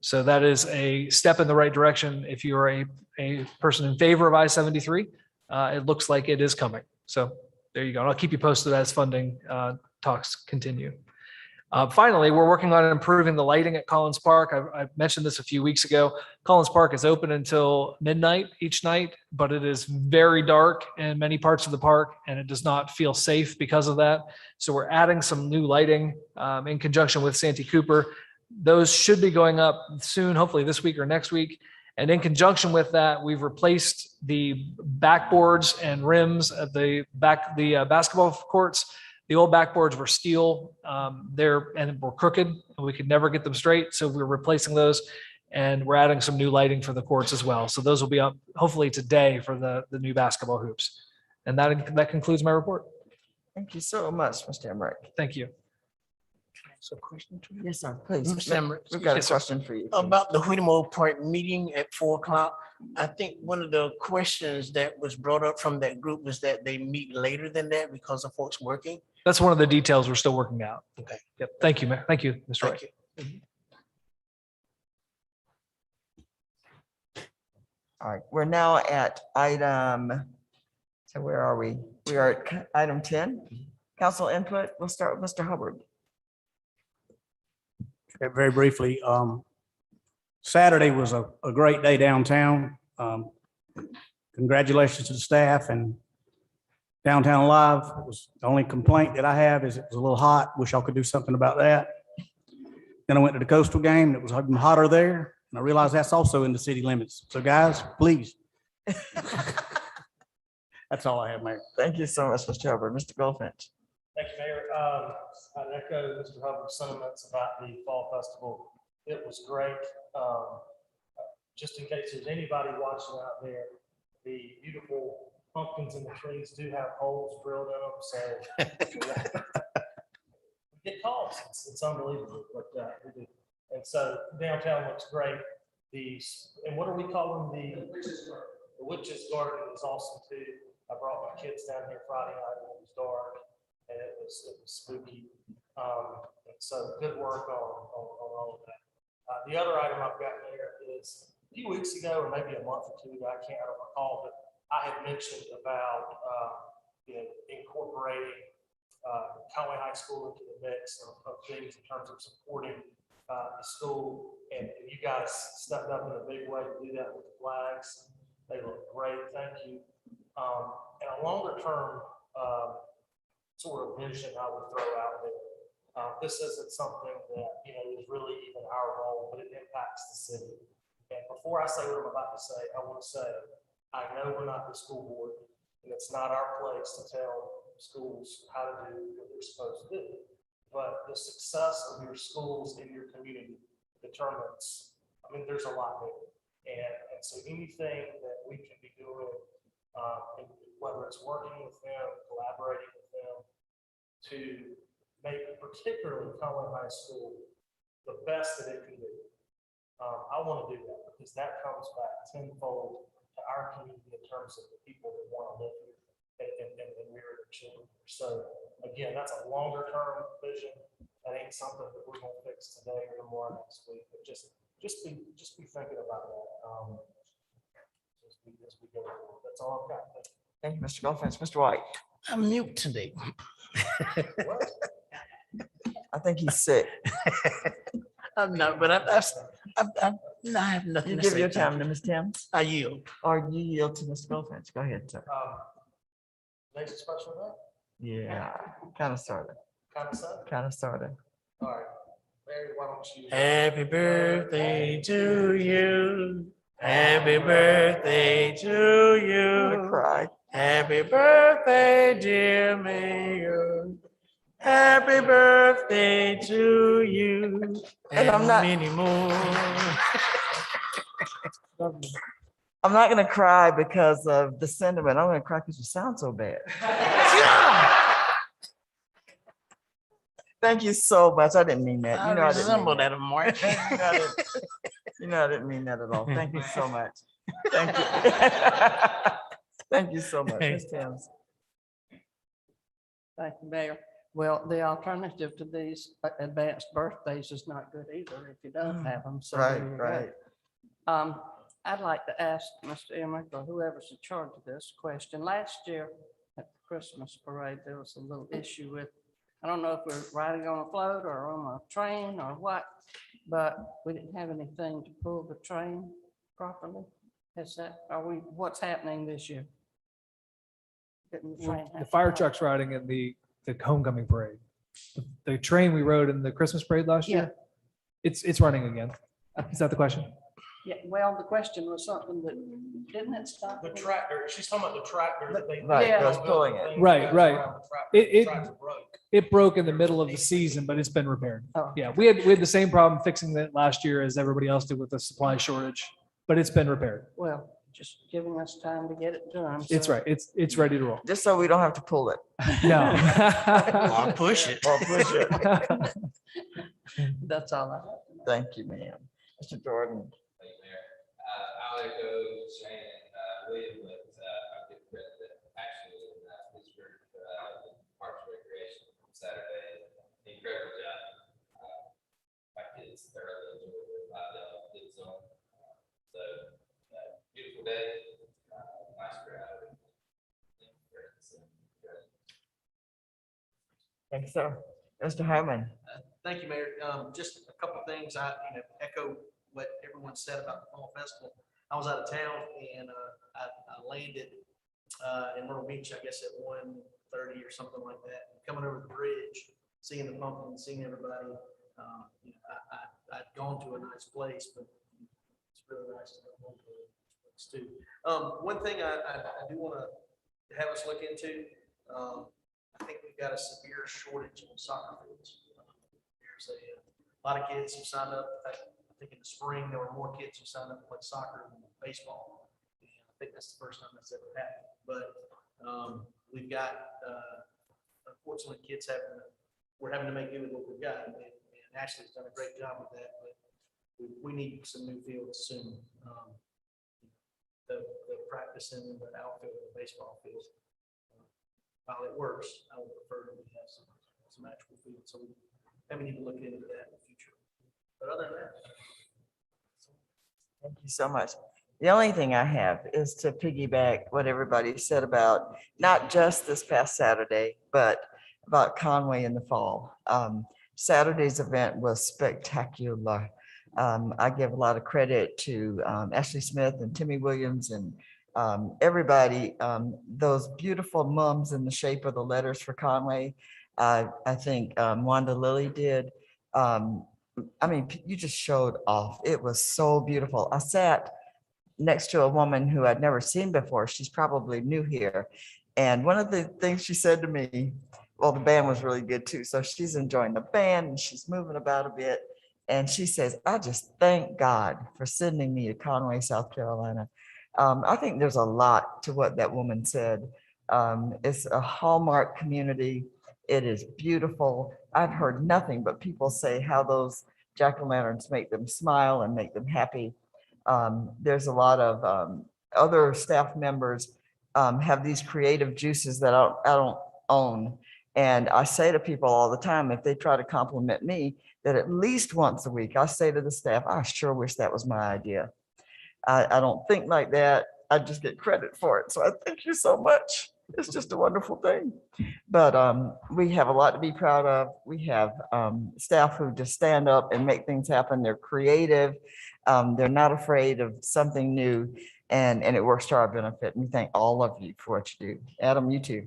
S5: So that is a step in the right direction. If you are a person in favor of I-73, it looks like it is coming. So there you go. And I'll keep you posted as funding talks continue. Finally, we're working on improving the lighting at Collins Park. I mentioned this a few weeks ago. Collins Park is open until midnight each night, but it is very dark in many parts of the park, and it does not feel safe because of that. So we're adding some new lighting in conjunction with Santee Cooper. Those should be going up soon, hopefully this week or next week. And in conjunction with that, we've replaced the backboards and rims at the basketball courts. The old backboards were steel, and were crooked, and we could never get them straight. So we're replacing those, and we're adding some new lighting for the courts as well. So those will be up hopefully today for the new basketball hoops. And that concludes my report.
S1: Thank you so much, Mr. Emmerich.
S5: Thank you.
S4: So question to you.
S1: Yes, sir, please.
S4: Mr. Emmerich,
S1: We've got a
S5: Yes, sir.
S1: question for you.
S4: about the Whittemore Park meeting at 4 o'clock. I think one of the questions that was brought up from that group was that they meet later than that because of folks working.
S5: That's one of the details we're still working out.
S4: Okay.
S5: Yep. Thank you, Mayor. Thank you, Mr. Wright.
S4: Thank you.
S1: All right, we're now at so where are we? We are at item 10, council input. We'll start with Mr. Hubbard.
S11: Very briefly, Saturday was a great day downtown. Congratulations to the staff and Downtown Live. It was the only complaint that I have is it was a little hot. Wish I could do something about that. Then I went to the Coastal game. It was even hotter there. And I realized that's also in the city limits. So guys, please. That's all I have, Mayor.
S1: Thank you so much, Mr. Hubbard. Mr. Goldfinch.
S12: Thank you, Mayor. I'd echo Mr. Hubbard's sentiments about the Fall Festival. It was great. Just in case there's anybody watching out there, the beautiful pumpkins in the trees do have holes drilled in them, so we get calls. It's unbelievable, but we do. And so downtown looks great. And what are we calling the Witch's Garden is awesome too. I brought my kids down here Friday night when it was dark, and it was spooky. And so good work on all of that. The other item I've got there is a few weeks ago, or maybe a month or two ago, I don't recall, but I had mentioned about incorporating Conway High School into the mix of things in terms of supporting the school, and you guys stepped up in a big way to do that with the flags. They look great. Thank you. And a longer term sort of vision I would throw out there. This isn't something that is really even our role, but it impacts the city. And before I say what I'm about to say, I want to say I know we're not the school board, and it's not our place to tell schools how to do what they're supposed to do. But the success of your schools in your community determines. There's a lot there, and so anything that we can be doing, whether it's working with them, collaborating with them, to make particularly Conway High School the best that it can be. I want to do that because that comes back tenfold to our community in terms of the people that want to live here and rear their children. So again, that's a longer term vision. That ain't something that we're going to fix today or tomorrow next week, but just be thinking about that as we go forward. That's all I've got.
S1: Thank you, Mr. Goldfinch. Mr. White.
S4: I'm mute today.
S1: I think he's sick.
S4: I'm not, but I have nothing
S1: You
S4: to
S1: give
S4: say.
S1: your time to Ms. Timms,
S4: I yield.
S1: or you yield to Mr. Goldfinch. Go ahead, sir.
S12: Next special event,
S1: Yeah, kind of, sort of,
S12: kind of stuff.
S1: kind of, sort of.
S12: All right, Mary, why don't you?
S4: Happy birthday to you. Happy birthday to
S1: I'm gonna
S4: you.
S1: cry.
S4: Happy birthday, dear Mayor. Happy birthday to you.
S1: And I'm
S4: And
S1: not-
S4: many more.
S1: I'm not gonna cry because of the sentiment. I'm gonna cry because you sound so bad. Thank you so much. I didn't mean that.
S4: I
S1: You know I didn't mean
S4: resemble
S1: that.
S4: that, Mark.
S1: You know I didn't mean that at all. Thank you so much. Thank you. Thank you so much, Ms. Thames.
S13: Thank you, Mayor. Well, the alternative to these advanced birthdays is not good either if you don't have them. So
S1: Right,
S13: there you go.
S1: right.
S13: I'd like to ask Mr. Emmett or whoever's in charge of this question. Last year at the Christmas parade, there was a little issue with, I don't know if we're riding on a float or on a train or what, but we didn't have anything to pull the train properly. What's happening this year? Didn't the train
S5: The
S13: have
S5: fire
S13: to-
S5: truck's riding in the homecoming parade. The train we rode in the Christmas parade last year, it's running again. Is that the question?
S13: Yeah, well, the question was something that, didn't it stop?
S12: The tractor, she's talking about the tractor that they.
S1: Right,
S13: Yeah.
S1: I was pulling it.
S5: Right, right. It-
S12: Tractor broke.
S5: It broke in the middle of the season, but it's been repaired.
S13: Oh.
S5: Yeah, we had the same problem fixing that last year as everybody else did with the supply shortage, but it's been repaired.
S13: Well, just giving us time to get it done.
S5: It's
S13: so-
S5: right. It's ready to roll.
S1: Just so we don't have to pull it.
S5: No.
S4: I'll push it.
S1: Or push it.
S13: That's all I have.
S1: Thank you, ma'am. Mr. Jordan.
S14: I'll echo Shane and William, but I'll give credit that actually Pittsburgh Parks and Recreation on Saturday, incredible job. My kids thoroughly enjoyed it. I did some. So beautiful day, nice crowd.
S1: Thank you, sir. Mr. Harmon.
S3: Thank you, Mayor. Just a couple things. I echo what everyone said about the fall festival. I was out of town and I landed in Myrtle Beach, I guess at 1:30 or something like that. Coming over the bridge, seeing the pumpkin, seeing everybody. I'd gone to a nice place, but it's really nice to go home to a place too. One thing I do want to have us look into, I think we've got a severe shortage in soccer fields. There's a lot of kids who signed up. I think in the spring, there were more kids who signed up to play soccer than baseball. And I think that's the first time that's ever happened. But we've got, unfortunately, we're having to make do with what we've got. And Ashley's done a great job with that, but we need some new fields soon. The practicing and the outfield of the baseball field. While it works, I would prefer to have some actual field. So we need to look into that in the future. But other than that.
S1: Thank you so much. The only thing I have is to piggyback what everybody said about not just this past Saturday, but about Conway in the fall. Saturday's event was spectacular. I give a lot of credit to Ashley Smith and Timmy Williams and everybody, those beautiful mums in the shape of the letters for Conway. I think Wanda Lilly did. I mean, you just showed off. It was so beautiful. I sat next to a woman who I'd never seen before. She's probably new here. And one of the things she said to me, well, the band was really good too. So she's enjoying the band and she's moving about a bit. And she says, I just thank God for sending me to Conway, South Carolina. I think there's a lot to what that woman said. It's a hallmark community. It is beautiful. I've heard nothing but people say how those jack-o'-lanterns make them smile and make them happy. There's a lot of other staff members have these creative juices that I don't own. And I say to people all the time, if they try to compliment me, that at least once a week, I say to the staff, I sure wish that was my idea. I don't think like that. I just get credit for it. So I thank you so much. It's just a wonderful thing. But we have a lot to be proud of. We have staff who just stand up and make things happen. They're creative. They're not afraid of something new, and it works to our benefit. And we thank all of you for what you do. Adam, you too.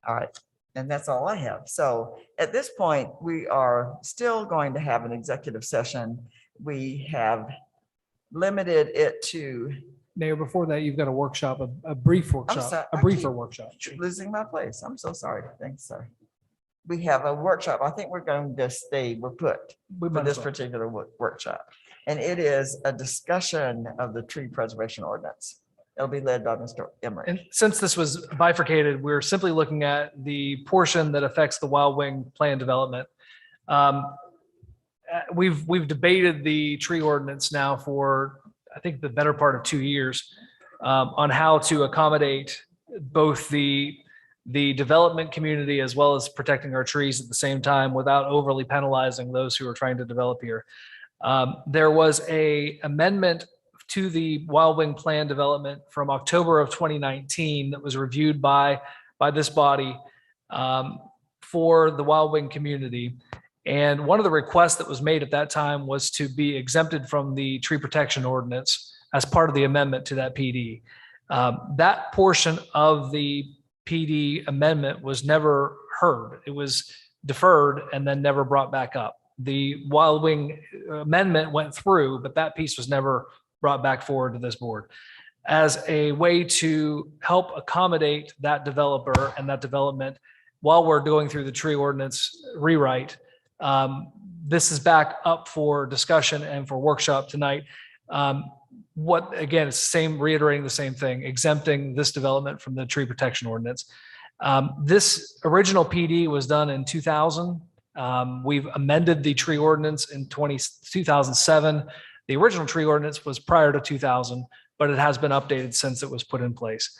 S1: All right. And that's all I have. So at this point, we are still going to have an executive session. We have limited it to,
S5: Mayor, before that, you've got a workshop, a brief
S1: sorry,
S5: workshop, a
S1: I
S5: briefer
S1: keep
S5: workshop.
S1: losing my place. I'm so sorry. Thanks, sir. We have a workshop. I think we're going to stay, we're put
S5: We
S1: for
S5: might
S1: this
S5: as well.
S1: particular workshop. And it is a discussion of the tree preservation ordinance. It'll be led by Mr. Emery.
S5: And since this was bifurcated, we're simply looking at the portion that affects the Wild Wing plan development. We've debated the tree ordinance now for, I think, the better part of 2 years on how to accommodate both the development community as well as protecting our trees at the same time without overly penalizing those who are trying to develop here. There was a amendment to the Wild Wing plan development from October of 2019 that was reviewed by this body for the Wild Wing community. And one of the requests that was made at that time was to be exempted from the tree protection ordinance as part of the amendment to that PD. That portion of the PD amendment was never heard. It was deferred and then never brought back up. The Wild Wing amendment went through, but that piece was never brought back forward to this board. As a way to help accommodate that developer and that development while we're going through the tree ordinance rewrite, this is back up for discussion and for workshop tonight. What, again, it's reiterating the same thing, exempting this development from the tree protection ordinance. This original PD was done in 2000. We've amended the tree ordinance in 2007. The original tree ordinance was prior to 2000, but it has been updated since it was put in place.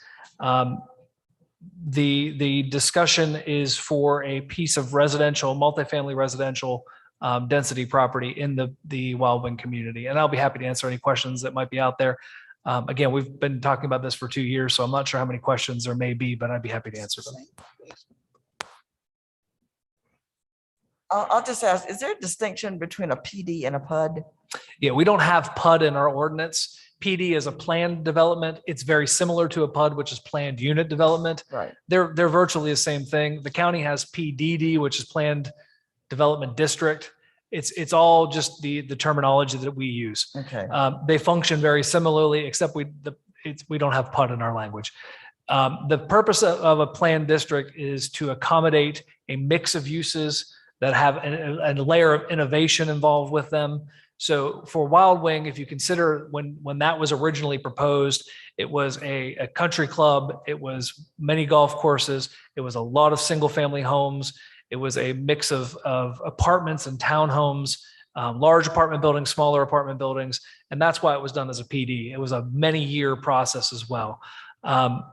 S5: The discussion is for a piece of residential, multifamily residential density property in the Wild Wing community. And I'll be happy to answer any questions that might be out there. Again, we've been talking about this for 2 years, so I'm not sure how many questions there may be, but I'd be happy to answer them.
S1: I'll just ask, is there a distinction between a PD and a PUD?
S5: Yeah, we don't have PUD in our ordinance. PD is a planned development. It's very similar to a PUD, which is planned unit development.
S1: Right.
S5: They're virtually the same thing. The county has PDD, which is planned development district. It's all just the terminology that we use.
S1: Okay.
S5: They function very similarly, except we don't have PUD in our language. The purpose of a planned district is to accommodate a mix of uses that have a layer of innovation involved with them. So for Wild Wing, if you consider when that was originally proposed, it was a country club, it was many golf courses, it was a lot of single family homes, it was a mix of apartments and townhomes, large apartment buildings, smaller apartment buildings, and that's why it was done as a PD. It was a many-year process as well.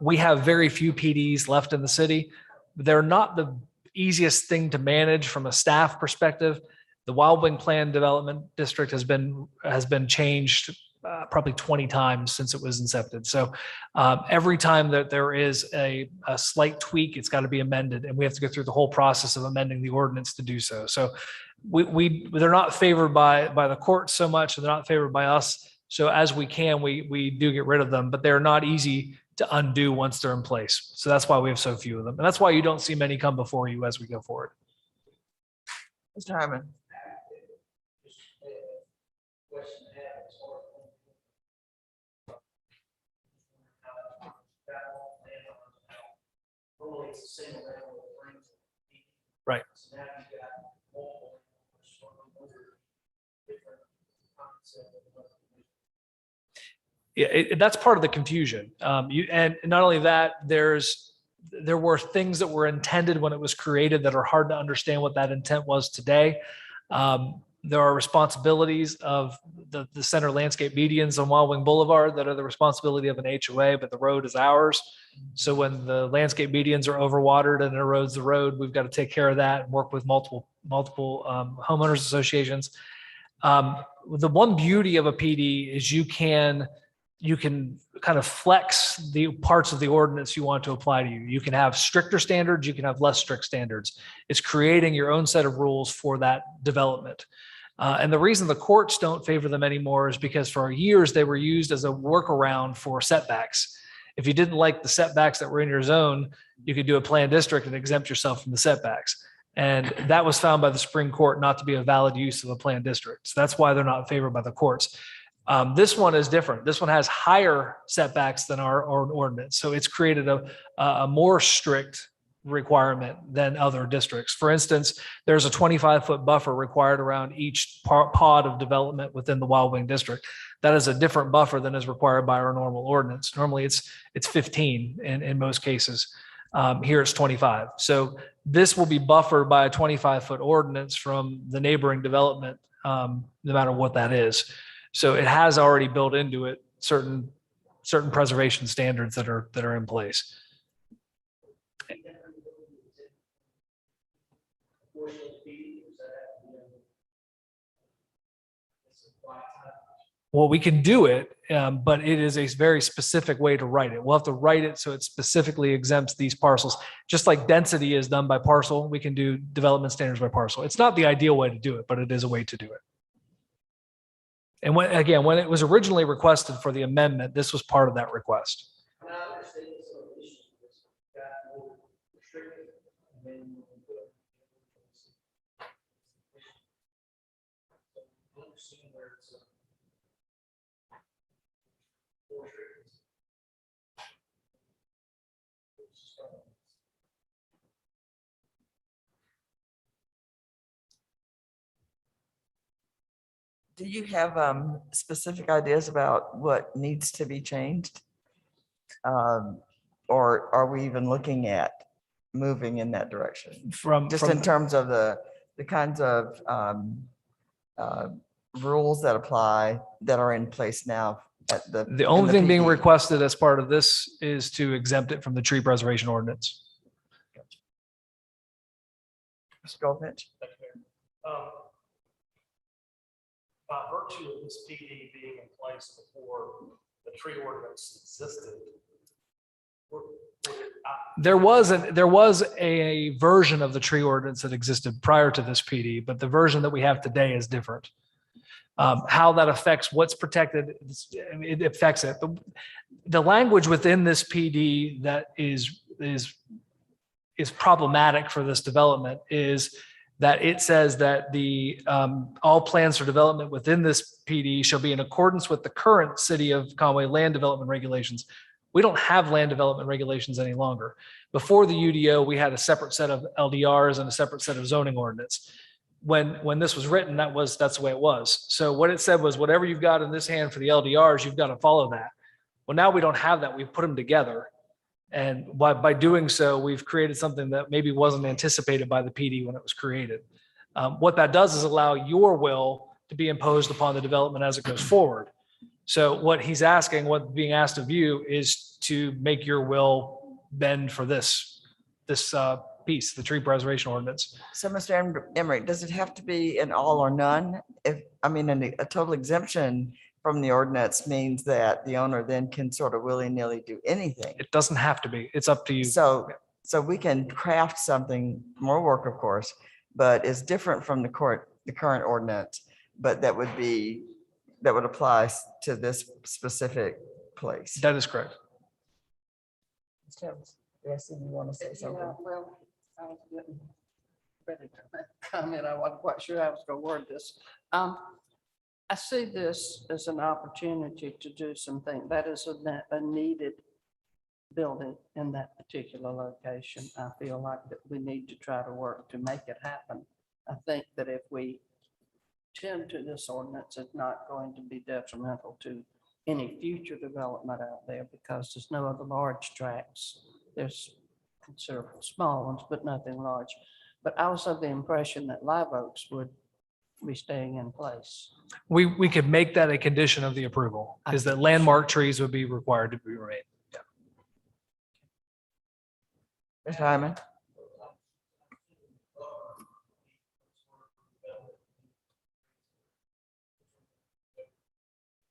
S5: We have very few PDs left in the city. They're not the easiest thing to manage from a staff perspective. The Wild Wing Plan Development District has been changed probably 20 times since it was incepted. So every time that there is a slight tweak, it's got to be amended, and we have to go through the whole process of amending the ordinance to do so. So they're not favored by the court so much, and they're not favored by us. So as we can, we do get rid of them, but they're not easy to undo once they're in place. So that's why we have so few of them, and that's why you don't see many come before you as we go forward.
S1: Mr. Harmon.
S5: Right. Yeah, that's part of the confusion. And not only that, there were things that were intended when it was created that are hard to understand what that intent was today. There are responsibilities of the center landscape medians on Wild Wing Boulevard that are the responsibility of an HOA, but the road is ours. So when the landscape medians are overwatered and it erodes the road, we've got to take care of that and work with multiple homeowners associations. The one beauty of a PD is you can kind of flex the parts of the ordinance you want to apply to you. You can have stricter standards, you can have less strict standards. It's creating your own set of rules for that development. And the reason the courts don't favor them anymore is because for years they were used as a workaround for setbacks. If you didn't like the setbacks that were in your zone, you could do a planned district and exempt yourself from the setbacks. And that was found by the Supreme Court not to be a valid use of a planned district. So that's why they're not favored by the courts. This one is different. This one has higher setbacks than our ordinance. So it's created a more strict requirement than other districts. For instance, there's a 25-foot buffer required around each pod of development within the Wild Wing district. That is a different buffer than is required by our normal ordinance. Normally it's 15 in most cases. Here it's 25. So this will be buffered by a 25-foot ordinance from the neighboring development, no matter what that is. So it has already built into it certain preservation standards that are in place. Well, we can do it, but it is a very specific way to write it. We'll have to write it so it specifically exempts these parcels. Just like density is done by parcel, we can do development standards by parcel. It's not the ideal way to do it, but it is a way to do it. And when it was originally requested for the amendment, this was part of that request.
S1: Do you have specific ideas about what needs to be changed? Or are we even looking at moving in that direction? In terms of the kinds of rules that apply that are in place now at
S5: the only thing being requested as part of this is to exempt it from the tree preservation ordinance.
S1: Mr. Goldfinch?
S12: By virtue of this PD being in place before the tree ordinance existed,
S5: There was a version of the tree ordinance that existed prior to this PD, but the version that we have today is different. How that affects what's protected, it affects it. The language within this PD that is problematic for this development is that it says that the all plans for development within this PD shall be in accordance with the current City of Conway land development regulations. We don't have land development regulations any longer. Before the UDO, we had a separate set of LDRs and a separate set of zoning ordinance. When this was written, that's the way it was. So what it said was whatever you've got in this hand for the LDRs, you've got to follow that. Well, now we don't have that. We've put them together. And by doing so, we've created something that maybe wasn't anticipated by the PD when it was created. What that does is allow your will to be imposed upon the development as it goes forward. So what he's asking, what being asked of you is to make your will bend for this piece, the tree preservation ordinance.
S1: So Mr. Emery, does it have to be an all or none? A total exemption from the ordinance means that the owner then can sort of willy-nilly do anything.
S5: It doesn't have to be. It's up to you.
S1: So we can craft something, more work, of course, but is different from the current ordinance, but that would apply to this specific place.
S5: That is correct.
S1: Yes, you want to say something?
S13: Yeah, well, I was getting ready to comment. I wasn't quite sure I was going to word this. I see this as an opportunity to do something that is a needed building in that particular location. I feel like that we need to try to work to make it happen. I think that if we tend to this ordinance, it's not going to be detrimental to any future development out there because there's no other large tracts. There's considerable small ones, but nothing large. But I was of the impression that live oaks would be staying in place.
S5: We could make that a condition of the approval, is that landmark trees would be required to be remain.
S1: Mr. Hyman?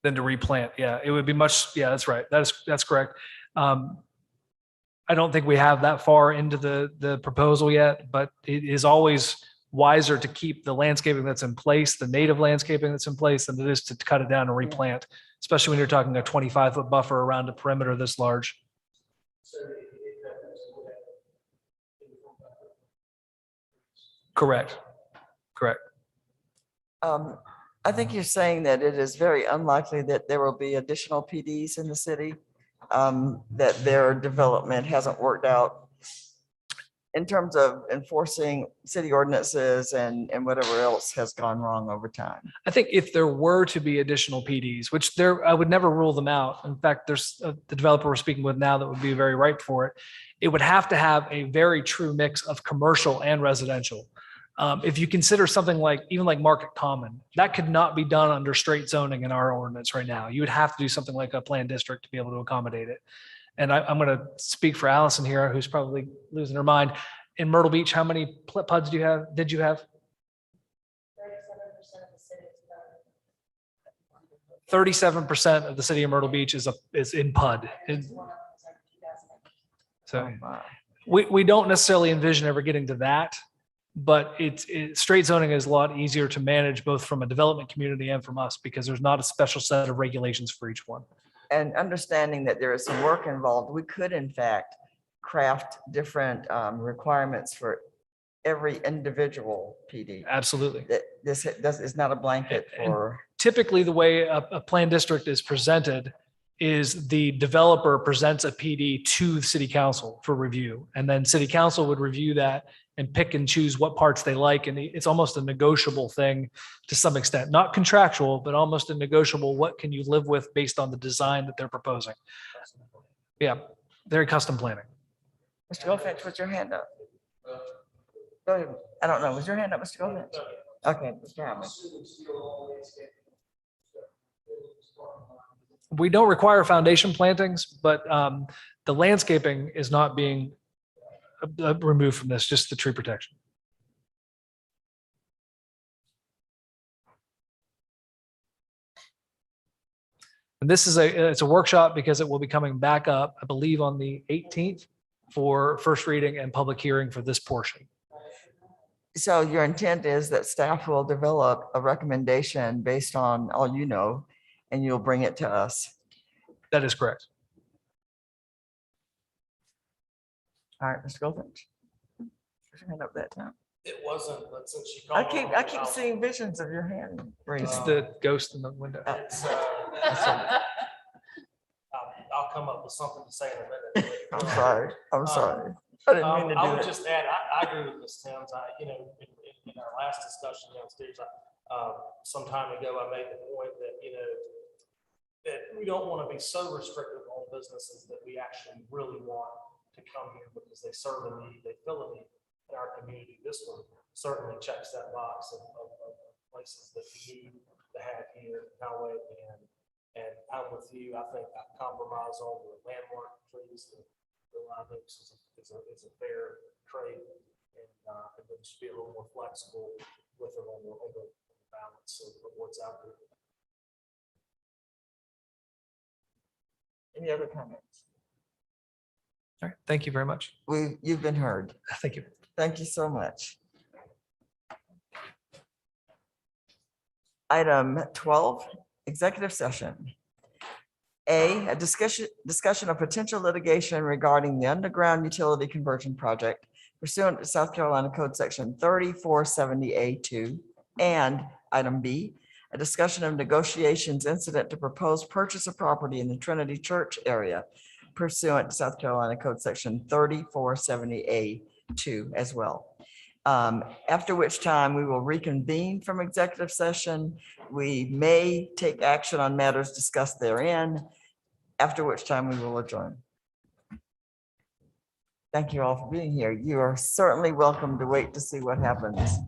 S5: Then to replant, yeah, it would be much, yeah, that's right. That's correct. I don't think we have that far into the proposal yet, but it is always wiser to keep the landscaping that's in place, the native landscaping that's in place, than it is to cut it down and replant, especially when you're talking a 25-foot buffer around a perimeter this large. Correct. Correct.
S1: I think you're saying that it is very unlikely that there will be additional PDs in the city, that their development hasn't worked out in terms of enforcing city ordinances and whatever else has gone wrong over time.
S5: I think if there were to be additional PDs, which there, I would never rule them out. In fact, there's the developer we're speaking with now that would be very ripe for it. It would have to have a very true mix of commercial and residential. If you consider something like, even like Market Common, that could not be done under straight zoning in our ordinance right now. You would have to do something like a planned district to be able to accommodate it. And I'm going to speak for Allison here, who's probably losing her mind. In Myrtle Beach, how many PUDs do you have? Did you have? 37% of the city of Myrtle Beach is in PUD. So we don't necessarily envision ever getting to that, but straight zoning is a lot easier to manage both from a development community and from us because there's not a special set of regulations for each one.
S1: And understanding that there is some work involved, we could in fact craft different requirements for every individual PD.
S5: Absolutely.
S1: This is not a blanket for.
S5: Typically, the way a planned district is presented is the developer presents a PD to the city council for review. And then city council would review that and pick and choose what parts they like. And it's almost a negotiable thing to some extent, not contractual, but almost a negotiable. What can you live with based on the design that they're proposing? Yeah, very custom planning.
S1: Mr. Goldfinch, what's your hand up? Go ahead. I don't know. Was your hand up, Mr. Goldfinch? Okay, Mr. Hammond.
S5: We don't require foundation plantings, but the landscaping is not being removed from this, just the tree protection. And this is it's a workshop because it will be coming back up, I believe, on the 18th for first reading and public hearing for this portion.
S1: So your intent is that staff will develop a recommendation based on all you know, and you'll bring it to us.
S5: That is correct.
S1: All right, Mr. Goldfinch. Put your hand up that time.
S12: It wasn't, but since you
S1: I
S12: called.
S1: keep seeing visions of your hand
S5: It's
S1: raised.
S5: the ghost in the window.
S12: It's, I'll come up with something to say in a minute.
S1: I'm sorry. I'm sorry. I didn't mean to
S12: I
S1: do
S12: would
S1: it.
S12: just add, I agree with Ms. Timms. In our last discussion downstairs, some time ago, I made the point that, that we don't want to be so restrictive on businesses that we actually really want to come here because they serve a need, they fill a need in our community. This one certainly checks that box of places that we need to have here in Conway. And I'm with you. I think I compromise on the landmark trees. The live oaks is a fair trade, and then just be a little more flexible with it on the balance of what's out there.
S1: Any other comments?
S5: All right. Thank you very much.
S1: You've been heard.
S5: Thank you.
S1: Thank you so much. Item 12, executive session. A discussion of potential litigation regarding the underground utility conversion project pursuant to South Carolina Code Section 3470A2. And item B, a discussion of negotiations incident to proposed purchase of property in the Trinity Church area pursuant to South Carolina Code Section 3470A2 as well. After which time we will reconvene from executive session. We may take action on matters discussed therein, after which time we will adjourn. Thank you all for being here. You are certainly welcome to wait to see what happens.